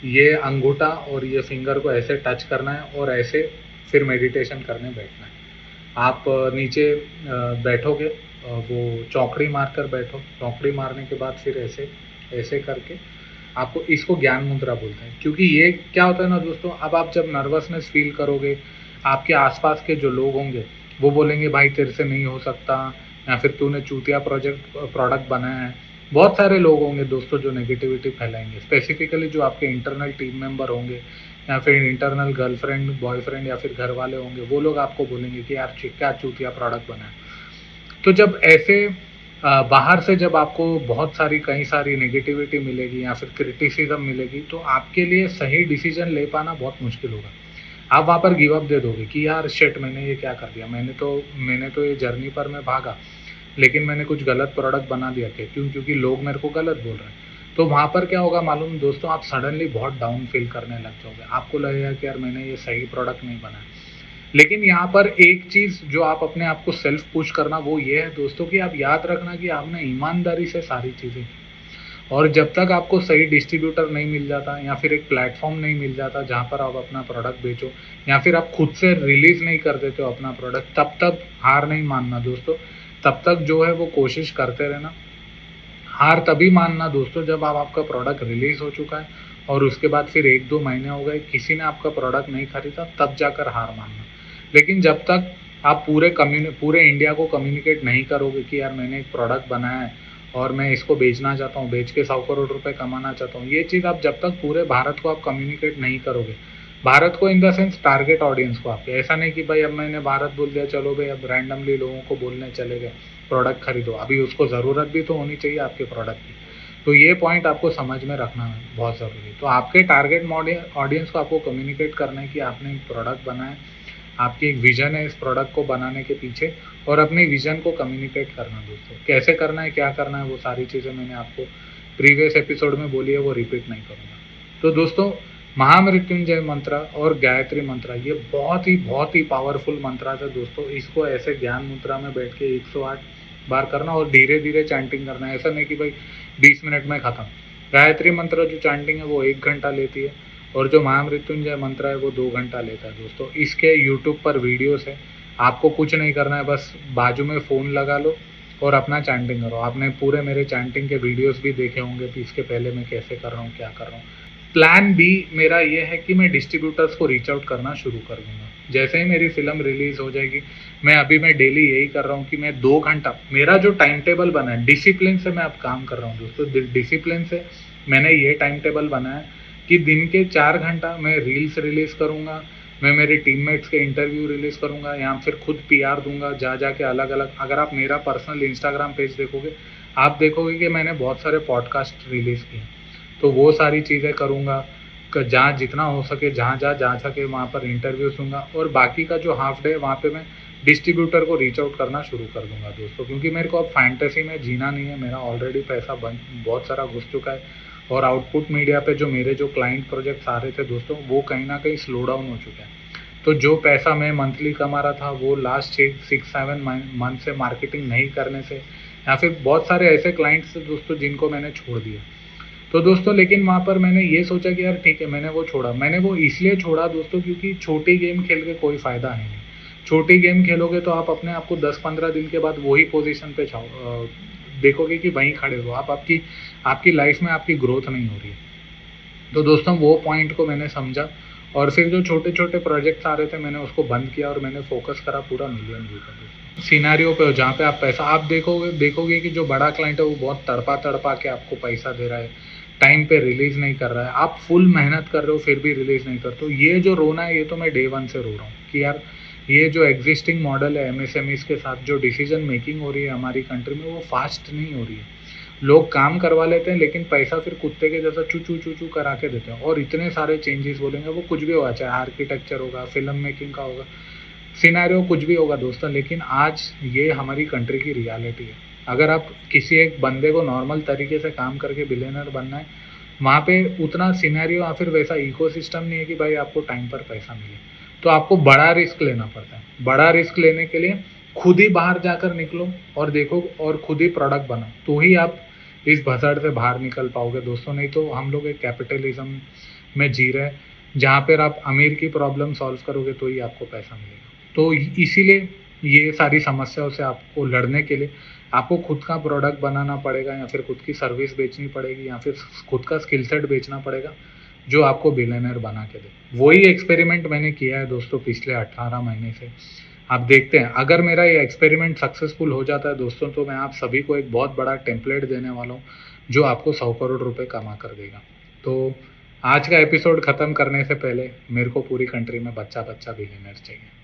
ये अंगूठा और ये फिंगर को ऐसे टच करना है और ऐसे फिर मेडिटेशन करने बैठना है। आप नीचे बैठोगे, वो चौकड़ी मारकर बैठो। चौकड़ी मारने के बाद फिर ऐसे ऐसे करके आपको, इसको ज्ञान मुद्रा बोलते हैं। क्योंकि ये क्या होता है ना दोस्तों, अब आप जब नर्वसनेस फील करोगे, आपके आसपास के जो लोग होंगे वो बोलेंगे भाई तेरे से नहीं हो सकता, या फिर तूने चूतिया प्रोडक्ट बनाया है। बहुत सारे लोग होंगे दोस्तों जो नेगेटिविटी फैलाएंगे, स्पेसिफिकली जो आपके इंटरनल टीम मेंबर होंगे या फिर इंटरनल गर्लफ्रेंड बॉयफ्रेंड या फिर घर वाले होंगे, वो लोग आपको बोलेंगे कि यार क्या चूतिया प्रोडक्ट बनाया। तो जब ऐसे बाहर से जब आपको बहुत सारी कई सारी नेगेटिविटी मिलेगी या फिर क्रिटिसिज्म मिलेगी, तो आपके लिए सही डिसीजन ले पाना बहुत मुश्किल होगा। आप वहाँ पर गिव अप दे दोगे कि यार शिट, मैंने ये क्या कर दिया, मैंने तो ये जर्नी पर मैं भागा लेकिन मैंने कुछ गलत प्रोडक्ट बना दिया। क्यों? क्योंकि लोग मेरे को गलत बोल रहे हैं। तो वहाँ पर क्या होगा मालूम दोस्तों, आप सडनली बहुत डाउन फील करने लग जाओगे। आपको लगेगा कि यार मैंने ये सही प्रोडक्ट नहीं बनाया। लेकिन यहाँ पर एक चीज़ जो आप अपने आप को सेल्फ पुश करना, वो ये है दोस्तों कि आप याद रखना कि आपने ईमानदारी से सारी चीज़ें की। और जब तक आपको सही डिस्ट्रीब्यूटर नहीं मिल जाता या फिर एक प्लेटफॉर्म नहीं मिल जाता जहाँ पर आप अपना प्रोडक्ट बेचो, या फिर आप खुद से रिलीज़ नहीं कर देते हो अपना प्रोडक्ट, तब तक हार नहीं मानना दोस्तों। तब तक जो है वो कोशिश करते रहना। हार तभी मानना दोस्तों जब आप आपका प्रोडक्ट रिलीज़ हो चुका है और उसके बाद फिर 1-2 महीने हो गए, किसी ने आपका प्रोडक्ट नहीं खरीदा, तब जाकर हार मानना। लेकिन जब तक आप पूरे इंडिया को कम्युनिकेट नहीं करोगे कि यार मैंने एक प्रोडक्ट बनाया है और मैं इसको बेचना चाहता हूँ, बेच के 100 करोड़ रुपए कमाना चाहता हूँ, ये चीज़ आप जब तक पूरे भारत को आप कम्युनिकेट नहीं करोगे, भारत को in the sense target audience को आपके, ऐसा नहीं कि भाई अब मैंने भारत बोल दिया, चलो भाई अब रैंडमली लोगों को बोलने चले गए प्रोडक्ट खरीदो। अभी उसको ज़रूरत भी तो होनी चाहिए आपके प्रोडक्ट की। तो ये पॉइंट आपको समझ में रखना है, बहुत ज़रूरी है। तो आपके टारगेट ऑडियंस को आपको कम्युनिकेट करना है कि आपने एक प्रोडक्ट बनाया है आपकी एक विज़न है इस प्रोडक्ट को बनाने के पीछे, और अपनी विज़न को कम्युनिकेट करना दोस्तों। कैसे करना है, क्या करना है, वो सारी चीज़ें मैंने आपको प्रीवियस एपिसोड में बोली है, वो रिपीट नहीं करूँगा। तो दोस्तों, महामृत्युंजय मंत्र और गायत्री मंत्र ये बहुत ही पावरफुल मंत्र है दोस्तों। इसको ऐसे ज्ञान मुद्रा में बैठ के 108 बार करना और धीरे धीरे चैंटिंग करना है। ऐसा नहीं कि भाई 20 मिनट में ख़त्म। गायत्री मंत्र जो चैंटिंग है वो 1 घंटा लेती है, और जो महामृत्युंजय मंत्र है वो 2 घंटा लेता है दोस्तों। इसके यूट्यूब पर वीडियोस है, आपको कुछ नहीं करना है, बस बाजू में फ़ोन लगा लो और अपना चैंटिंग करो। आपने पूरे मेरे चैंटिंग के वीडियोस भी देखे होंगे कि इसके पहले मैं कैसे कर रहा हूँ, क्या कर रहा हूँ। प्लान बी मेरा ये है कि मैं डिस्ट्रीब्यूटर्स को रीच आउट करना शुरू कर दूंगा। जैसे ही मेरी फिल्म रिलीज हो जाएगी, मैं डेली यही कर रहा हूँ कि मैं 2 घंटा, मेरा जो टाइम टेबल बना है, डिसिप्लिन से मैं अब काम कर रहा हूँ दोस्तों। डिसिप्लिन से मैंने ये टाइम टेबल बनाया कि दिन के 4 घंटा मैं रील्स रिलीज करूँगा, मैं मेरे टीममेट्स के इंटरव्यू रिलीज करूँगा, या फिर खुद पीआर दूंगा जा जाके अलग अलग। अगर आप मेरा पर्सनल इंस्टाग्राम पेज देखोगे, आप देखोगे कि मैंने बहुत सारे पॉडकास्ट रिलीज किए, तो वो सारी चीज़ें करूँगा। जहाँ जितना हो सके, जहाँ जहाँ जा सके वहाँ पर इंटरव्यूज दूंगा, और बाकी का जो हाफ डे वहाँ पे मैं डिस्ट्रीब्यूटर को रीच आउट करना शुरू कर दूंगा दोस्तों। क्योंकि मेरे को अब फैंटेसी में जीना नहीं है, मेरा ऑलरेडी पैसा बहुत सारा घुस चुका है, और आउटपुट मीडिया पे जो मेरे जो क्लाइंट प्रोजेक्ट्स आ रहे थे दोस्तों, वो कहीं ना कहीं स्लो डाउन हो चुके हैं। तो जो पैसा मैं मंथली कमा रहा था वो लास्ट 6-7 मंथ से मार्केटिंग नहीं करने से, या फिर बहुत सारे ऐसे क्लाइंट्स थे दोस्तों जिनको मैंने छोड़ दिया। तो दोस्तों, लेकिन वहाँ पर मैंने ये सोचा कि यार ठीक है, मैंने वो छोड़ा। मैंने वो इसलिए छोड़ा दोस्तों क्योंकि छोटी गेम खेल के कोई फ़ायदा है नहीं। छोटी गेम खेलोगे तो आप अपने आप को 10-15 दिन के बाद वही पोजीशन पे देखोगे कि वहीं खड़े हो आप। आपकी आपकी लाइफ में आपकी ग्रोथ नहीं हो रही है। तो दोस्तों, वो पॉइंट को मैंने समझा, और फिर जो छोटे छोटे प्रोजेक्ट्स आ रहे थे मैंने उसको बंद किया, और मैंने फोकस करा पूरा मिलियन व्यू पर। सिनारियो पे जहाँ पे आप पैसा आप देखोगे कि जो बड़ा क्लाइंट है वो बहुत तड़पा तड़पा के आपको पैसा दे रहा है, टाइम पे रिलीज नहीं कर रहा है, आप फुल मेहनत कर रहे हो फिर भी रिलीज नहीं कर। तो ये जो रोना है, ये तो मैं डे 1 से रो रहा हूँ कि यार ये जो एग्जिस्टिंग मॉडल है एमएसएमईज के साथ, जो डिसीजन मेकिंग हो रही है हमारी कंट्री में, वो फास्ट नहीं हो रही है। लोग काम करवा लेते हैं लेकिन पैसा फिर कुत्ते के जैसा चू चू चू चू करा के देते हैं, और इतने सारे चेंजेस बोलेंगे, वो कुछ भी होगा, चाहे आर्किटेक्चर होगा, फिल्म मेकिंग का होगा, सिनेरियो कुछ भी होगा दोस्तों। लेकिन आज ये हमारी कंट्री की रियलिटी है। अगर आप किसी एक बंदे को नॉर्मल तरीके से काम करके बिलियनर बनना है, वहाँ पे उतना सिनेरियो या फिर वैसा इकोसिस्टम नहीं है कि भाई आपको टाइम पर पैसा मिले। तो आपको बड़ा रिस्क लेना पड़ता है। बड़ा रिस्क लेने के लिए खुद ही बाहर जाकर निकलो और देखो, और खुद ही प्रोडक्ट बनाओ, तो ही आप इस भसड़ से बाहर निकल पाओगे दोस्तों। नहीं तो हम लोग एक कैपिटलिज्म में जी रहे हैं, जहाँ पर आप अमीर की प्रॉब्लम सॉल्व करोगे तो ही आपको पैसा मिलेगा। तो इसीलिए ये सारी समस्याओं से आपको लड़ने के लिए आपको खुद का प्रोडक्ट बनाना पड़ेगा, या फिर खुद की सर्विस बेचनी पड़ेगी, या फिर खुद का स्किल सेट बेचना पड़ेगा जो आपको बिलियनर बना के दे। वही एक्सपेरिमेंट मैंने किया है दोस्तों पिछले 18 महीने से। आप देखते हैं, अगर मेरा ये एक्सपेरिमेंट सक्सेसफुल हो जाता है दोस्तों, तो मैं आप सभी को एक बहुत बड़ा टेम्पलेट देने वाला हूँ जो आपको 100 करोड़ रुपए कमा कर देगा। तो आज का एपिसोड ख़त्म करने से पहले मेरे को पूरी कंट्री में बच्चा बच्चा बिलियनर चाहिए।